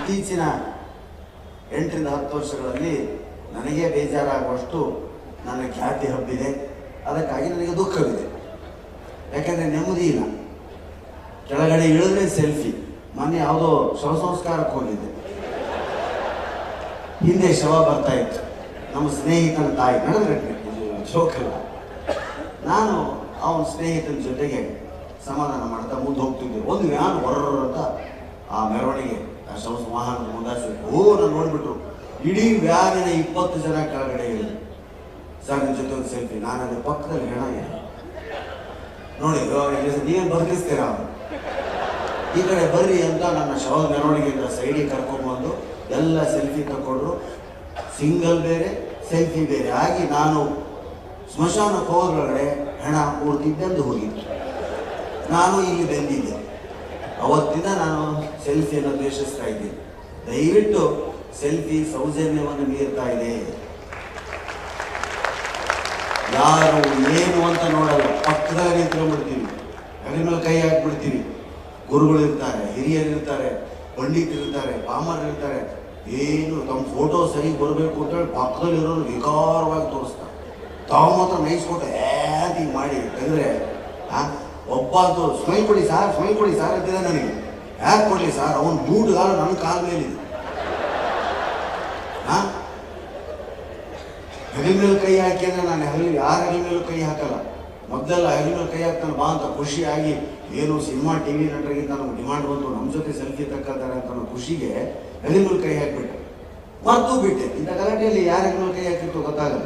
ಇತ್ತೀಚಿನ 8ರಿಂದ 10 ವರ್ಷಗಳಲ್ಲಿ ನನಗೆ ಬೇಜಾರಾಗುವಷ್ಟು ನನ್ನ ಖ್ಯಾತಿ ಹಬ್ಬಿದೆ. ಅದಕ್ಕಾಗಿ ನನಗೆ ದುಃಖವಿದೆ. ಯಾಕೆಂದರೆ ನೆಮ್ಮದಿ ಇಲ್ಲ. ಕೆಳಗಡೆ ಇಳಿದ್ರೆ ಸೆಲ್ಫಿ. ಮೊನ್ನೆ ಯಾವುದೋ ಶವ ಸಂಸ್ಕಾರಕ್ಕೆ ಹೋಗಿದ್ದೆ. ಹಿಂದೆ ಶವ ಬರ್ತಾ ಇತ್ತು. ನಮ್ಮ ಸ್ನೇಹಿತನ ತಾಯಿ ನಡೆದ್ರೆ ಜೋಕಲ್ಲ. ನಾನು ಅವನ ಸ್ನೇಹಿತನ ಜೊತೆಗೆ ಸಮಾಧಾನ ಮಾಡ್ತಾ ಮುಂದೆ ಹೋಗ್ತಿದ್ದೆ. ಒಂದು ವ್ಯಾನ್ ಹೊರರಂತ ಆ ಮೆರವಣಿಗೆ ಆ ಶವ ವಾಹನದ ಮುಂದಾಸೆ ನಾನು ನೋಡ್ಬಿಟ್ರು. ಇಡೀ ವ್ಯಾನಿನ 20 ಜನ ಕೆಳಗಡೆ ಇಳಿದ್ರು. ಸರ್ ನಿಮ್ಮ ಜೊತೆ ಒಂದು ಸೆಲ್ಫಿ. ನಾನು ಅದ್ರ ಪಕ್ಕದಲ್ಲಿ ಹೆಣ ಇದೆ ನೋಡಿ, ನೀವೇನು ಬದುಕಿಸ್ತೀರಾ ಈ ಕಡೆ ಬರ್ರಿ ಅಂತ ನನ್ನ ಶವದ ಮೆರವಣಿಗೆಯಿಂದ ಸೈಡಿಗೆ ಕರ್ಕೊಂಡ್ಬಂದು ಎಲ್ಲ ಸೆಲ್ಫಿ ತಗೊಂಡ್ರು. ಸಿಂಗಲ್ ಬೇರೆ ಸೆಲ್ಫಿ ಬೇರೆ ಆಗಿ ನಾನು ಸ್ಮಶಾನಕ್ಕೆ ಹೋದ್ರೊಳಗಡೆ ಹೆಣ ಕೂಡ್ತಿದ್ದೆಂದು ಹೋಗಿದ್ದೆ. ನಾನು ಇಲ್ಲಿ ಬೆಂದಿದ್ದೆ. ಅವತ್ತಿಂದ ನಾನು ಸೆಲ್ಫಿಯನ್ನು ದ್ವೇಷಿಸ್ತಾ ಇದ್ದೀನಿ. ದಯವಿಟ್ಟು ಸೆಲ್ಫಿ ಸೌಜನ್ಯವನ್ನು ಮೀರ್ತಾ ಇದೆ. ಯಾರು ಏನು ಅಂತ ನೋಡಲ್ಲ, ಪಕ್ಕದಾಗ ನಿಂತ್ಕೊಂಡ್ಬಿಡ್ತೀವಿ, ಹೆಗಲ ಮೇಲೆ ಕೈ ಹಾಕ್ಬಿಡ್ತೀವಿ. ಗುರುಗಳು ಇರ್ತಾರೆ, ಹಿರಿಯರು ಇರ್ತಾರೆ, ಪಂಡಿತರು ಇರ್ತಾರೆ, ಪಾಮರರು ಇರ್ತಾರೆ. ಏನು ತಮ್ಮ ಫೋಟೋ ಸರಿ ಬರಬೇಕು ಅಂತೇಳಿ ಪಕ್ಕದಲ್ಲಿ ಇರೋರು ವಿಕಾರವಾಗಿ ತೋರಿಸ್ತಾರೆ. ತಾವು ಮಾತ್ರ ನೈಸ್ಕೊಟ್ಟು ಹಿಂಗೆ ಮಾಡಿ ತೆಗೆದ್ರೆ ಒಬ್ಬ ಅಂತೂ ಸ್ಮೈಲ್ ಕೊಡಿ ಸಾರ್, ಸ್ಮೈಲ್ ಕೊಡಿ ಸಾರ್ ಅಂತಿದೆ ನನಗೆ. ಯಾಕೆ ಕೊಡಲಿ ಸಾರ್? ಅವನು ಬೂಟ್ ಕಾಲು ನನ್ನ ಕಾಲ ಮೇಲಿದೆ. ಹೆಗಲ ಮೇಲೆ ಕೈ ಹಾಕಿ ಅಂದರೆ ನಾನು ಯಾರ ಹೆಗಲ ಮೇಲೂ ಕೈ ಹಾಕಲ್ಲ. ಮೊದಲೆಲ್ಲ ಹೆಗಲ ಮೇಲೆ ಕೈ ಹಾಕ್ತಾನೆ ಬಾ ಅಂತ ಖುಷಿಯಾಗಿ, ಏನು ಸಿನಿಮಾ TV ನಟರಿಗಿಂತ ನಮ್ಗೆ ಡಿಮಾಂಡ್ ಬಂತು, ನಮ್ಮ ಜೊತೆ ಸೆಲ್ಫಿ ತಕ್ಕೊಳ್ತಾರೆ ಅಂತ ಅನ್ನೋ ಖುಷಿಗೆ ಹೆಗಲ ಮೇಲೆ ಕೈ ಹಾಕಿಬಿಟ್ಟೆ. ಮರ್ತೂ ಬಿಟ್ಟೆ. ಇಂಥ ಗಲಾಟೆಯಲ್ಲಿ ಯಾರ ಹೆಗಲ ಮೇಲೆ ಕೈ ಹಾಕಿತ್ತು ಗೊತ್ತಾಗಲ್ಲ.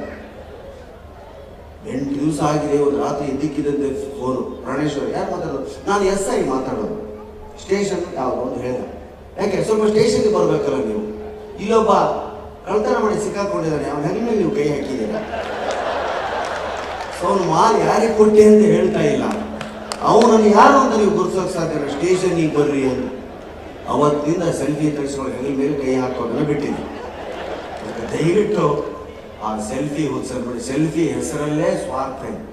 8 ದಿವಸ ಆಗಿದೆ. ಒಂದು ರಾತ್ರಿ ಎದ್ದಕ್ಕಿದ್ದಂತೆ ಫೋನು, ಪ್ರಾಣೇಶ್ವರ ಯಾರು ಮಾತಾಡೋದು? ನಾನು SI ಮಾತಾಡೋದು. ಸ್ಟೇಷನ್ ಯಾವುದು ಅಂತ ಹೇಳಿದೆ. ಯಾಕೆ ಸ್ವಲ್ಪ ಸ್ಟೇಷನ್ಗೆ ಬರಬೇಕಲ್ಲ ನೀವು. ಇಲ್ಲೊಬ್ಬ ಕಳ್ತನ ಮಾಡಿ ಸಿಕ್ಕಾಕೊಂಡಿದ್ದಾನೆ, ಅವನ ಹೆಗಲ ಮೇಲೆ ನೀವು ಕೈ ಹಾಕಿದ್ದೀರಾ. ಸೊ ಅವನು ಮಾಲ್ ಯಾರಿಗೆ ಕೊಟ್ಟೆ ಅಂತ ಹೇಳ್ತಾ ಇಲ್ಲ. ಅವನನ್ನು ಯಾರು ಅಂತ ನೀವು ಗುರುತಿಸೋಕೆ ಸಾಧ್ಯ. ಸ್ಟೇಷನ್ಗೆ ಬರ್ರಿ ಅಂತ. ಅವತ್ತಿಂದ ಸೆಲ್ಫಿ ತೆಗೆಸ್ಕೊಂಡು ಹೆಗಲ ಮೇಲೆ ಕೈ ಹಾಕೋದನ್ನು ಬಿಟ್ಟಿದ್ದೆ. ದಯವಿಟ್ಟು ಆ ಸೆಲ್ಫಿ ಹುಚ್ಚರ್ಬಿಡಿ. ಸೆಲ್ಫಿ ಹೆಸರಲ್ಲೇ ಸ್ವಾರ್ಥ ಇದೆ.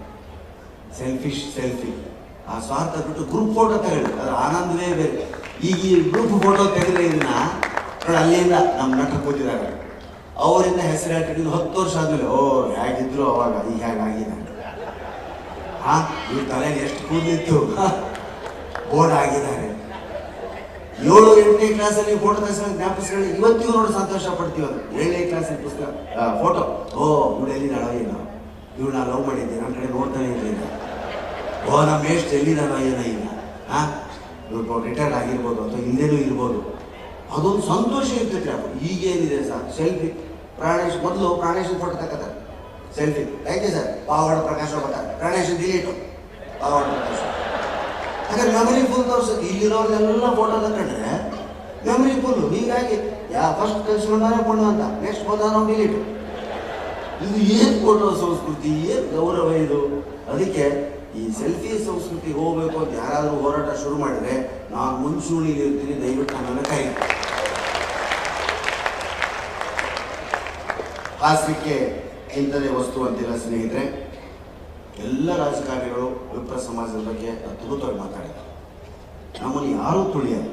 ಸೆಲ್ಫಿ ಆ ಸ್ವಾರ್ಥ ಬಿಟ್ಟು ಗ್ರೂಪ್ ಫೋಟೋ ತಗೊಳ್ಳಿ, ಅದ್ರ ಆನಂದವೇ ಬೇರೆ. ಈಗ ಈ ಗ್ರೂಪ್ ಫೋಟೋ ತೆಗೆದ್ರೆ ಇದನ್ನ ನೋಡಿ, ಅಲ್ಲಿಂದ ನಮ್ಮ ನಟ ಕೂತಿದ್ದಾರೆ, ಅವರಿಂದ ಹೆಸರು ಹೇಳ್ತಿದ್ದು 10 ವರ್ಷ ಆದ್ಮೇಲೆ ಓ ಹೇಗಿದ್ರು ಅವಾಗ ಈಗ ಹೇಗಾಗಿದೆ. ಇವ್ರ ತಲೆಯಲ್ಲಿ ಎಷ್ಟು ಕೂದಲಿತ್ತು, ಬೋರ್ಡ್ ಆಗಿದ್ದಾರೆ. 7, 8ನೇ ಕ್ಲಾಸಲ್ಲಿ ಫೋಟೋ ತೆಗೆಸ ಜ್ಞಾಪಿಸ್ಕೊಳ್ಳಿ. ಇವತ್ತಿಗೂ ನೋಡಿ ಸಂತೋಷ ಪಡ್ತೀವಿ. ಅದು 7ನೇ ಕ್ಲಾಸಲ್ಲಿ ಪುಸ್ತಕ ಫೋಟೋ, ಓ ಇವಳು ಎಲ್ಲಿದ್ದಾಳೋ ಏನೋ, ಇವಳು ನಾನು ಲವ್ ಮಾಡಿದ್ದೆ, ನನ್ನ ಕಡೆ ನೋಡ್ತಾನೆ ಇರಲಿಲ್ಲ, ಓ ನಮ್ಮ ಎಷ್ಟು ಎಲ್ಲಿದ್ದಾನೋ ಏನೋ ಈಗ, ಇವ್ರು ರಿಟೈರ್ಡ್ ಆಗಿರ್ಬೋದು ಅಥವಾ ಹಿಂದೇನೂ ಇರ್ಬೋದು. ಅದೊಂದು ಸಂತೋಷ ಇರ್ತೈತೆ. ಈಗೇನಿದೆ ಸರ್ ಸೆಲ್ಫಿ. ಮೊದಲು ಪ್ರಾಣೇಶ್ ಫೋಟೋ ತಗೋತಾರೆ, ಸೆಲ್ಫಿ ಯಾಕೆ ಸರ್? ಪಾವಡ ಪ್ರಕಾಶ ಬರ್ತಾರೆ, ಪ್ರಾಣೇಶ್ ಡಿಲೀಟು, ಪಾವಡ ಪ್ರಕಾಶ. ಯಾಕಂದ್ರೆ ಮೆಮರಿ ಫುಲ್ ತೋರಿಸುತ್ತೆ. ಇಲ್ಲಿರೋದೆಲ್ಲ ಫೋಟೋ ತಗೊಂಡ್ರೆ ಮೆಮರಿ ಫುಲ್ಲು. ಹೀಗಾಗಿ ಫಸ್ಟ್ ಕಳಿಸ್ಕೊಂಡಾರೆ ಕೊಂಡು ಅಂತ, ನೆಕ್ಸ್ಟ್ ಬಂದ ನಾವು ಡಿಲೀಟು. ಇದು ಏನು ಫೋಟೋ ಸಂಸ್ಕೃತಿ, ಏನು ಗೌರವ ಇದು? ಅದಕ್ಕೆ ಈ ಸೆಲ್ಫಿ ಸಂಸ್ಕೃತಿ ಹೋಗ್ಬೇಕು ಅಂತ ಯಾರಾದರೂ ಹೋರಾಟ ಶುರು ಮಾಡಿದರೆ ನಾನು ಮುಂಚೂಣಿಲಿ ಇರ್ತೀನಿ. ದಯವಿಟ್ಟು ನನ್ನನ್ನು ಕೈ ಹಾಸ್ಯಕ್ಕೆ ಇಂಥದೇ ವಸ್ತು ಅಂತಿಲ್ಲ ಸ್ನೇಹಿತರೆ. ಎಲ್ಲ ರಾಜಕಾರಣಿಗಳು ವಿಪ್ರ ಸಮಾಜದ ಬಗ್ಗೆ ಅದ್ಭುತವಾಗಿ ಮಾತಾಡಿದ್ದಾರೆ. ನಮ್ಮನ್ನು ಯಾರೂ ತುಳಿಯಲ್ಲ.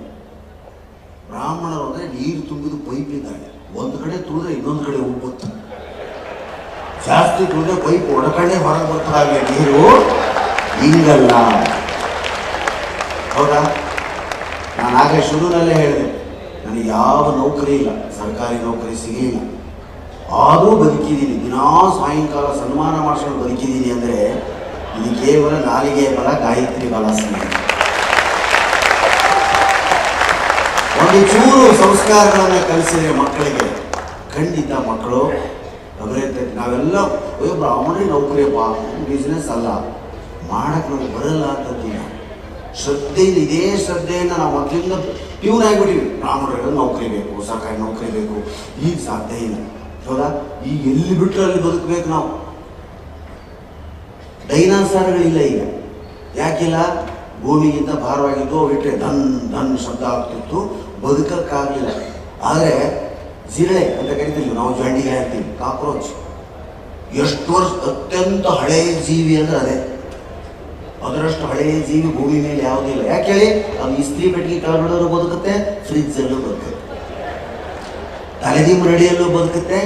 ಬ್ರಾಹ್ಮಣರು ಅಂದರೆ ನೀರು ತುಂಬಿದ ಪೈಪ್ ಇದ್ದಾಗ ಒಂದು ಕಡೆ ತುಳಿದ್ರೆ ಇನ್ನೊಂದು ಕಡೆ ಉಬ್ಬುತ್ತೆ. ಜಾಸ್ತಿ ತುಳಿದ್ರೆ ಪೈಪ್ ಒಡಕಡೆ ಹೊರಗೆ ಬರ್ತಾಗೆ ನೀರು. ಹಿಂಗಲ್ಲ, ಹೌದಾ? ನಾನು ಆಗಲೇ ಶುರುನಲ್ಲೇ ಹೇಳಿದೆ, ನನಗೆ ಯಾವ ನೌಕರಿ ಇಲ್ಲ, ಸರ್ಕಾರಿ ನೌಕರಿ ಸಿಗಲಿಲ್ಲ, ಆದರೂ ಬದುಕಿದ್ದೀನಿ. ದಿನಾ ಸಾಯಂಕಾಲ ಸನ್ಮಾನ ಮಾಡಿಸ್ಕೊಂಡು ಬದುಕಿದ್ದೀನಿ ಅಂದರೆ ಇದು ಕೇವಲ ನಾಲಿಗೆ ಬಲ, ಗಾಯತ್ರಿ ಬಲ. ಒಂದು ಚೂರು ಸಂಸ್ಕಾರಗಳನ್ನು ಕಲಿಸಿದರೆ ಮಕ್ಕಳಿಗೆ ಖಂಡಿತ ಮಕ್ಕಳು ಅಭಿವೃದ್ಧಿ. ನಾವೆಲ್ಲ ಬ್ರಾಹ್ಮಣಿ ನೌಕರಿಯಪ್ಪ, ಬಿಸ್ನೆಸ್ ಅಲ್ಲ, ಮಾಡಕ್ಕೆ ನಮ್ಗೆ ಬರಲ್ಲ ಅಂತಂದಿಲ್ಲ. ಶ್ರದ್ಧೆಯಿಂದ, ಇದೇ ಶ್ರದ್ಧೆಯಿಂದ ನಾವು ಮೊದಲಿಂದ ಟ್ಯೂನ್ ಆಗಿಬಿಟ್ಟಿವಿ. ಬ್ರಾಹ್ಮಣರಿಗೆ ನೌಕರಿ ಬೇಕು, ಸರ್ಕಾರಿ ನೌಕರಿ ಬೇಕು. ಈಗ ಸಾಧ್ಯ ಇಲ್ಲ, ಹೌದಾ? ಈಗ ಎಲ್ಲಿ ಬಿಟ್ಟರೆ ಅಲ್ಲಿ ಬದುಕಬೇಕು ನಾವು. ಡೈನಾಸಾರಗಳಿಲ್ಲ ಈಗ. ಯಾಕಿಲ್ಲ? ಭೂಮಿಗಿಂತ ಭಾರವಾಗಿದ್ದು ಬಿಟ್ಟರೆ ಧನ್ ಧನ್ ಶಬ್ದ ಆಗ್ತಿತ್ತು, ಬದುಕಕ್ಕಾಗಲಿಲ್ಲ. ಆದರೆ ಜಿರಳೆ ಅಂತ ಕರಿತೀವಿ ನಾವು, ಜಂಡಿಗೆ ಅಂತೀವಿ, ಕಾಕ್ರೋಚ್. ಎಷ್ಟು ವರ್ಷ ಅತ್ಯಂತ ಹಳೆಯ ಜೀವಿ ಅಂದರೆ ಅದೇ. ಅದರಷ್ಟು ಹಳೆಯ ಜೀವಿ ಭೂಮಿ ಮೇಲೆ ಯಾವುದಿಲ್ಲ. ಯಾಕೆ ಹೇಳಿ? ಅದು ಇಸ್ತ್ರಿ ಪೆಟ್ಟಿಗೆ ಕೆಳಗಡೆ ಬದುಕುತ್ತೆ, ಫ್ರಿಜ್ಜಲ್ಲೂ ಬದುಕುತ್ತೆ. ತಲೆದಿಂಬರಡಿಯಲ್ಲೂ ಬದುಕುತ್ತೆ,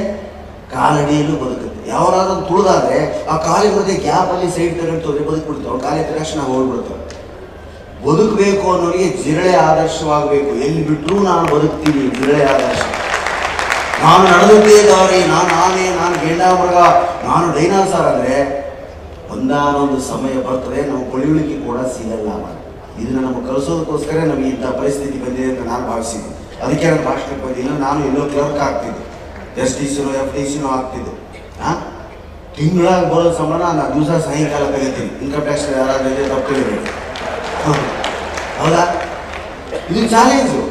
ಕಾಲಡಿಯಲ್ಲೂ ಬದುಕುತ್ತೆ. ಯಾವನಾದ್ರೂ ತುಳಿದಾದ್ರೆ ಆ ಕಾಲಿನ ಮಧ್ಯೆ ಗ್ಯಾಪಲ್ಲಿ ಸೈಡ್ ತಗೊಂಡು ಬದುಕ್ಬಿಡ್ತಾವೆ. ಅವ್ರು ಕಾಲಿನ ತಕ್ಷಣ ಹೋಗ್ಬಿಡ್ತಾವೆ. ಬದುಕಬೇಕು ಅನ್ನೋರಿಗೆ ಜಿರಳೆ ಆದರ್ಶವಾಗಬೇಕು. ಎಲ್ಲಿ ಬಿಟ್ಟರೂ ನಾನು ಬದುಕ್ತೀನಿ, ಜಿರಳೆ ಆದರ್ಶ. ನಾನು ನಡೆದುತ್ತೇ ದಾರಿ, ನಾನು ಆನೆ, ನಾನು ಗೆಂಡಾಮೃಗ, ನಾನು ಡೈನಾಸರ್ ಅಂದರೆ ಒಂದಾನೊಂದು ಸಮಯ ಬರ್ತದೆ, ನಾವು ಪಳಿಯುಳಿಕೆ ಕೂಡ ಸಿಗಲ್ಲ. ಇದನ್ನು ನಮಗೆ ಕಲಿಸೋದಕ್ಕೋಸ್ಕರ ನಮಗೆ ಇಂಥ ಪರಿಸ್ಥಿತಿ ಬಂದಿದೆ ಅಂತ ನಾನು ಭಾವಿಸಿದ್ದೆ. ಅದಕ್ಕೆ ನಾನು ಭಾಷಣಕ್ಕೆ ಬಂದಿಲ್ಲ. ನಾನು ಎಲ್ಲೋ ಕ್ಲರ್ಕ್ ಆಗ್ತಿದ್ದೆ, SDCನೋ FDCನೋ ಆಗ್ತಿದ್ದೆ. ತಿಂಗಳಾಗಿ ಬರೋ ಸಂಬಳ ನಾನು ದಿವಸ ಸಾಯಂಕಾಲ ತೆಗಿತೀನಿ. ಇನ್ಕಮ್ ಟ್ಯಾಕ್ಸ್ ಯಾರಾದ್ರೆ ತಪ್ಪಿರಬೇಕು. ಹೌದಾ? ಇದು ಚಾಲೆಂಜು.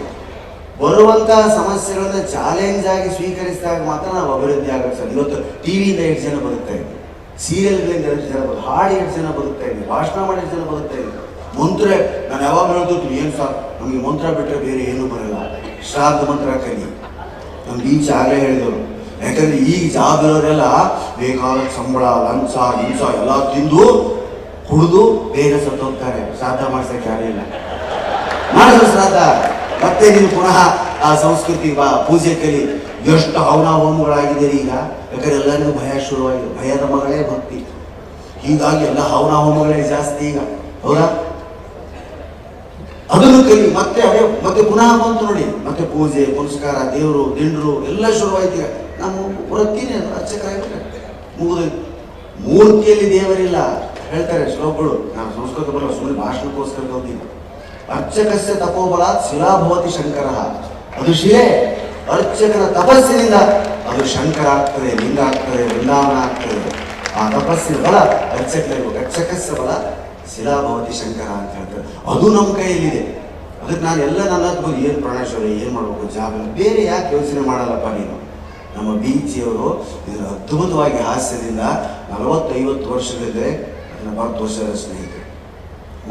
ಬರುವಂಥ ಸಮಸ್ಯೆಗಳನ್ನ ಚಾಲೆಂಜ್ ಆಗಿ ಸ್ವೀಕರಿಸಿದಾಗ ಮಾತ್ರ ನಾವು ಅಭಿವೃದ್ಧಿ ಆಗೋದು ಸರ್. ಇವತ್ತು ಟಿವಿಯಿಂದ 8 ಜನ ಬದುಕ್ತಾ ಇದ್ದೀವಿ, ಸೀರಿಯಲ್ಗಳಿಂದ 8 ಜನ ಹಾಡು 8 ಜನ ಬದುಕ್ತಾ ಇದ್ದೀವಿ, ಭಾಷಣ ಮಾಡಿ 8 ಜನ ಬದುಕ್ತಾ ಇದ್ದೀವಿ. ಮಂತ್ರ ನಾನು ಯಾವಾಗ ಹೇಳ್ತಿತ್ತು, ಏನು ಸರ್ ನಮಗೆ ಮಂತ್ರ ಬಿಟ್ಟರೆ ಬೇರೆ ಏನೂ ಬರಲ್ಲ, ಶ್ರಾದ್ದ ಮಂತ್ರ ಕಲಿ. ನಮ್ಗೆ ಈಚೆ ಆಗಲೇ ಹೇಳಿದವರು. ಯಾಕಂದ್ರೆ ಈಗ ಜಾಬ್ ಇರೋರೆಲ್ಲ ಬೇಕಾದ ಸಂಬಳ, ಲಂಚ, ಹಿಂಸ ಎಲ್ಲ ತಿಂದು ಕುಡಿದು ಬೇಗ ಸತ್ತೋಗ್ತಾರೆ. ಶ್ರಾದ್ದ ಮಾಡ್ಸಕ್ಕೆ ಯಾರಿಲ್ಲ, ಮಾಡಿದ್ರು ಶ್ರಾದ್ದ. ಮತ್ತೆ ನೀವು ಪುನಃ ಆ ಸಂಸ್ಕೃತಿ ಪೂಜೆ ಕಲಿ. ಎಷ್ಟು ಹವನ ಹೋಮಗಳಾಗಿದೆ ಈಗ. ಯಾಕಂದ್ರೆ ಎಲ್ಲರಿಗೂ ಭಯ ಶುರುವಾಗಿದೆ. ಭಯದ ಮಗಳೇ ಭಕ್ತಿ. ಹೀಗಾಗಿ ಎಲ್ಲ ಹವನ ಹೋಮಗಳೇ ಜಾಸ್ತಿ ಈಗ. ಹೌದಾ? ಅದನ್ನು ಕಲಿ. ಮತ್ತೆ ಅದೇ ಮತ್ತೆ ಪುನಃ ಬಂತು ನೋಡಿ, ಮತ್ತೆ ಪೂಜೆ ಪುನಸ್ಕಾರ, ದೇವರು ದಿಂಡ್ರು ಎಲ್ಲ ಶುರುವಾಯ್ತು. ಈಗ ನಮ್ಮ ವೃತ್ತಿನೇ ಅದು, ಅರ್ಚಕರಾಗ್ಬಿಟ್ರೆ ಮುಗಿದು. ಮೂರ್ತಿಯಲ್ಲಿ ದೇವರಿಲ್ಲ ಹೇಳ್ತಾರೆ ಶ್ಲೋಕಗಳು. ನಾನು ಸಂಸ್ಕೃತ ಬರಲ್ಲ, ಸುಮ್ಮನೆ ಭಾಷಣಕ್ಕೋಸ್ಕರ ಹೋಗ್ತೀನಿ. ಅರ್ಚಕಸ್ಯ ತಪೋಬಲಾತ್ ಶಿಲಾಭವತಿ ಶಂಕರ. ಅದು ಶಿಲೆ. ಅರ್ಚಕನ ತಪಸ್ಸಿನಿಂದ ಅದು ಶಂಕರ ಆಗ್ತದೆ, ಲಿಂಗ ಆಗ್ತದೆ, ವೃಂದಾವನ ಆಗ್ತದೆ. ಆ ತಪಸ್ಸಿನ ಬಲ ಅರ್ಚಕರಿಗೂ. ಅರ್ಚಕಸ್ಯ ಬಲ ಶಿಲಾಭವತಿ ಶಂಕರ ಅಂತ ಹೇಳ್ತಾರೆ. ಅದು ನಮ್ಮ ಕೈಯಲ್ಲಿದೆ. ಅದಕ್ಕೆ ನಾನು ಎಲ್ಲ ನನ್ನ ಬಂದು ಏನು ಪ್ರಾಣೇಶ್ವರ ಏನು ಮಾಡಬೇಕು, ಜಾಬ್ ಬೇರೆ ಯಾಕೆ ಯೋಚನೆ ಮಾಡಲ್ಲಪ್ಪ ನೀನು. ನಮ್ಮ ಬೀಚಿಯವರು ಇದನ್ನು ಅದ್ಭುತವಾಗಿ ಹಾಸ್ಯದಿಂದ 40-50 ವರ್ಷದಿದ್ದರೆ ಅದನ್ನು 40 ವರ್ಷದ ಸ್ನೇಹಿತರು.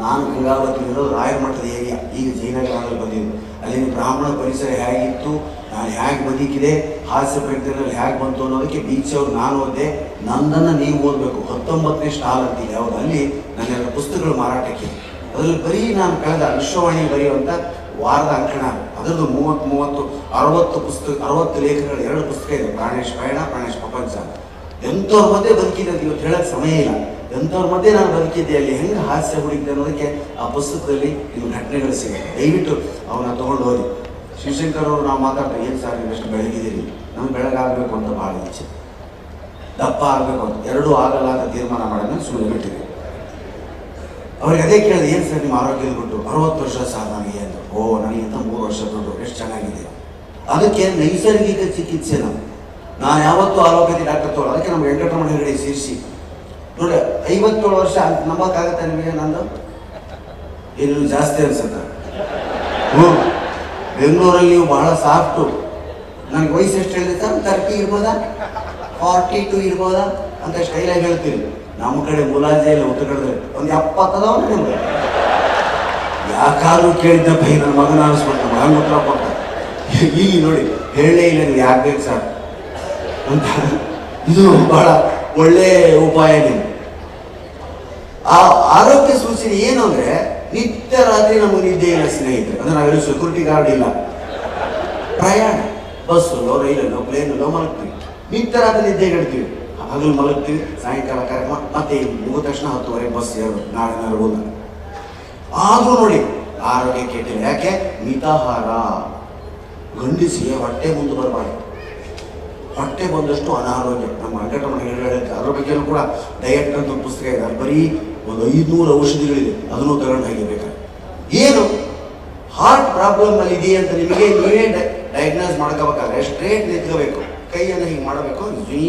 ನಾನು ಗಂಗಾವತಿಯಲ್ಲಿರೋ ರಾಯರ ಮಠದ ಏರಿಯಾ, ಈಗ ಜಯನಗರದಲ್ಲಿ ಬಂದಿದ್ದು. ಅಲ್ಲಿನ ಬ್ರಾಹ್ಮಣ ಪರಿಸರ ಹೇಗಿತ್ತು, ನಾನು ಹೇಗೆ ಬದುಕಿದೆ, ಹಾಸ್ಯ ಪ್ರಕೃತಿಯಲ್ಲಿ ಹೇಗೆ ಬಂತು ಅನ್ನೋದಕ್ಕೆ ಬೀಚಿಯವರು ನಾನು ಓದಿದೆ. ನಂದನ್ನು ನೀವು ಓದಬೇಕು. 19ನೇ ಸ್ಟಾಲ್ ಅಂತೀವಿ ಯಾವುದು, ಅಲ್ಲಿ ನನ್ನೆಲ್ಲ ಪುಸ್ತಕಗಳು ಮಾರಾಟಕ್ಕೆ. ಅದರಲ್ಲಿ ಬರೀ ನಾನು ಕಳೆದ ವಿಶ್ವವಾಣಿ ಬರೆಯುವಂಥ ವಾರದ ಅಂಕಣ, ಅದರದ್ದು 30-60 ಪುಸ್ತಕ, 60 ಲೇಖನಗಳು, 2 ಪುಸ್ತಕ ಇದೆ. ಪ್ರಾಣೇಶ್ ಪಯಣ, ಪ್ರಾಣೇಶ್ ಪ್ರಪಂಚ. ಎಂಥವ್ರ ಮಧ್ಯೆ ಬದುಕಿದೆ ಅಂತ ಇವತ್ತು ಹೇಳೋಕ್ಕೆ ಸಮಯ ಇಲ್ಲ. ಎಂಥವ್ರ ಮಧ್ಯೆ ನಾನು ಬದುಕಿದ್ದೆ, ಅಲ್ಲಿ ಹೆಂಗೆ ಹಾಸ್ಯ ಹುಡುಕಿದೆ ಅನ್ನೋದಕ್ಕೆ ಆ ಪುಸ್ತಕದಲ್ಲಿ ಇನ್ನು ಘಟನೆಗಳು ಸಿಗುತ್ತೆ. ದಯವಿಟ್ಟು ಅವನ್ನ ತೊಗೊಂಡು ಹೋಗಿ. ಶಿವಶಂಕರ್ ಅವರು ನಾವು ಮಾತಾಡ್ತಾರೆ, ಏನು ಸರ್ ನೀವು ಎಷ್ಟು ಬೆಳಗಿದ್ದೀರಿ, ನಮ್ಗೆ ಬೆಳಗಾಗಬೇಕು ಅಂತ ಭಾಳ ಇಚ್ಛೆ, ದಪ್ಪ ಆಗಬೇಕು ಅಂತ. ಎರಡೂ ಆಗಲ್ಲ ಅಂತ ತೀರ್ಮಾನ ಮಾಡೋದನ್ನ ಸುಮ್ಮನೆ ಬಿಟ್ಟಿದೆ. ಅವ್ರಿಗೆ ಅದೇ ಕೇಳಿದೆ, ಏನು ಸರ್ ನಿಮ್ಮ ಆರೋಗ್ಯದ ಬಿಟ್ಟು 60 ವರ್ಷ ಸರ್ ನನಗೆ ಅಂತ. ಓ ನನಗಿಂತ 3 ವರ್ಷ ದೊಡ್ಡ, ಎಷ್ಟು ಚೆನ್ನಾಗಿದೆ. ಅದಕ್ಕೆ ನೈಸರ್ಗಿಕ ಚಿಕಿತ್ಸೆ ನಾನು ಯಾವತ್ತೂ ಆರೋಗ್ಯದ ಡಾಕ್ಟರ್ ತಗೊಳ್ಳೋ. ಅದಕ್ಕೆ ನಮ್ಮ ವೆಂಕಟರಮಣ ಹೆಗಡೆ ಸೇರಿಸಿ ನೋಡಿ, 57 ವರ್ಷ ಅಂತ ನಂಬಕ್ಕಾಗತ್ತೆ ನಿಮಗೆ? ನಂದು ಏನು ಜಾಸ್ತಿ ಅನ್ಸುತ್ತೆ. ಬೆಂಗಳೂರಲ್ಲಿ ನೀವು ಬಹಳ ಸಾಫ್ಟು. ನನಗೆ ವಯಸ್ಸು ಎಷ್ಟು ಹೇಳಿದೆ ಸರ್? 30 ಇರ್ಬೋದಾ, 42 ಇರ್ಬೋದಾ ಅಂತ ಸ್ಟೈಲಾಗಿ ಹೇಳ್ತೀರಿ. ನಮ್ಮ ಕಡೆ ಮುಲಾಜೆಯಲ್ಲಿ ಉತ್ತರ ಕಡೆದ್ರೆ ಒಂದು 70 ಅದಾವ ನಿಮ್ಗೆ. ಯಾಕಾದ್ರೂ ಕೇಳಿದ್ದಪ್ಪ ನನ್ನ ಮಗನ ಅನಿಸ್ಬಿಟ್ಟು ಮಗನ ಉತ್ತರ ಕೊಡ್ತಾರೆ. ಈಗ ನೋಡಿ ಹೇಳಲೇ ಇಲ್ಲ ನೀವು ಯಾಕೆ ಬೇಕು ಸರ್ ಅಂತ. ಇದು ಬಹಳ ಒಳ್ಳೆ ಉಪಾಯ. ನೀವು ಆ ಆರೋಗ್ಯ ಸೂಚನೆ ಏನು ಅಂದರೆ, ನಿತ್ಯ ರಾತ್ರಿ ನಮಗೆ ನಿದ್ದೆ ಇಲ್ಲ ಸ್ನೇಹಿತರೆ. ಅಂದರೆ ನಾವೆಲ್ಲೂ ಸೆಕ್ಯೂರಿಟಿ ಗಾರ್ಡ್ ಇಲ್ಲ. ಪ್ರಯಾಣ ಬಸ್ಸಲ್ಲೋ, ರೈಲಲ್ಲೋ, ಪ್ಲೇನಲ್ಲೋ ಮಲಗ್ತೀವಿ. ನಿತ್ಯ ರಾತ್ರಿ ನಿದ್ದೆ ಗೆಡ್ತೀವಿ. ಹಗಲು ಮಲಗ್ತೀವಿ, ಸಾಯಂಕಾಲ ಕಾರ್ಯಕ್ರಮ, ಮತ್ತೆ ಮುಗಿದ ತಕ್ಷಣ 10:30 ಬಸ್ ಏರೋದು, ನಾಳೆ ನರಗೋದ. ಆದರೂ ನೋಡಿ ಆರೋಗ್ಯ ಕೆಟ್ಟಿಲ್ಲ. ಯಾಕೆ? ಮಿತಾಹಾರ. ಗಂಡಿಸಿಗೆ ಹೊಟ್ಟೆ ಮುಂದೆ ಬರಬಾರ್ದು. ಹೊಟ್ಟೆ ಬಂದಷ್ಟು ಅನಾರೋಗ್ಯ. ನಮ್ಮ ವೆಂಕಟರಮಣ ಹೇಳುತ್ತೆ, ಅದ್ರ ಬಗ್ಗೆಯೂ ಕೂಡ ಡಯಟ್ ಅಂತ ಒಂದು ಪುಸ್ತಕ ಇದೆ. ಅದು ಬರೀ ಒಂದು 500 ಔಷಧಿಗಳಿದೆ, ಅದನ್ನು ತಗೊಂಡು ಹಾಗಿರ್ಬೇಕಾದ್ರೆ. ಏನು ಹಾರ್ಟ್ ಪ್ರಾಬ್ಲಮ್ ಅಲ್ಲಿ ಇದೆಯಾ ಅಂತ ನಿಮಗೆ ನೀವೇ ಡಯಾಗ್ನೋಸ್ ಮಾಡ್ಕೋಬೇಕಾದ್ರೆ ಸ್ಟ್ರೇಟ್ ನಿಂತ್ಕೋಬೇಕು. ಕೈಯನ್ನು ಹೀಗೆ ಮಾಡಬೇಕು, ಝೀ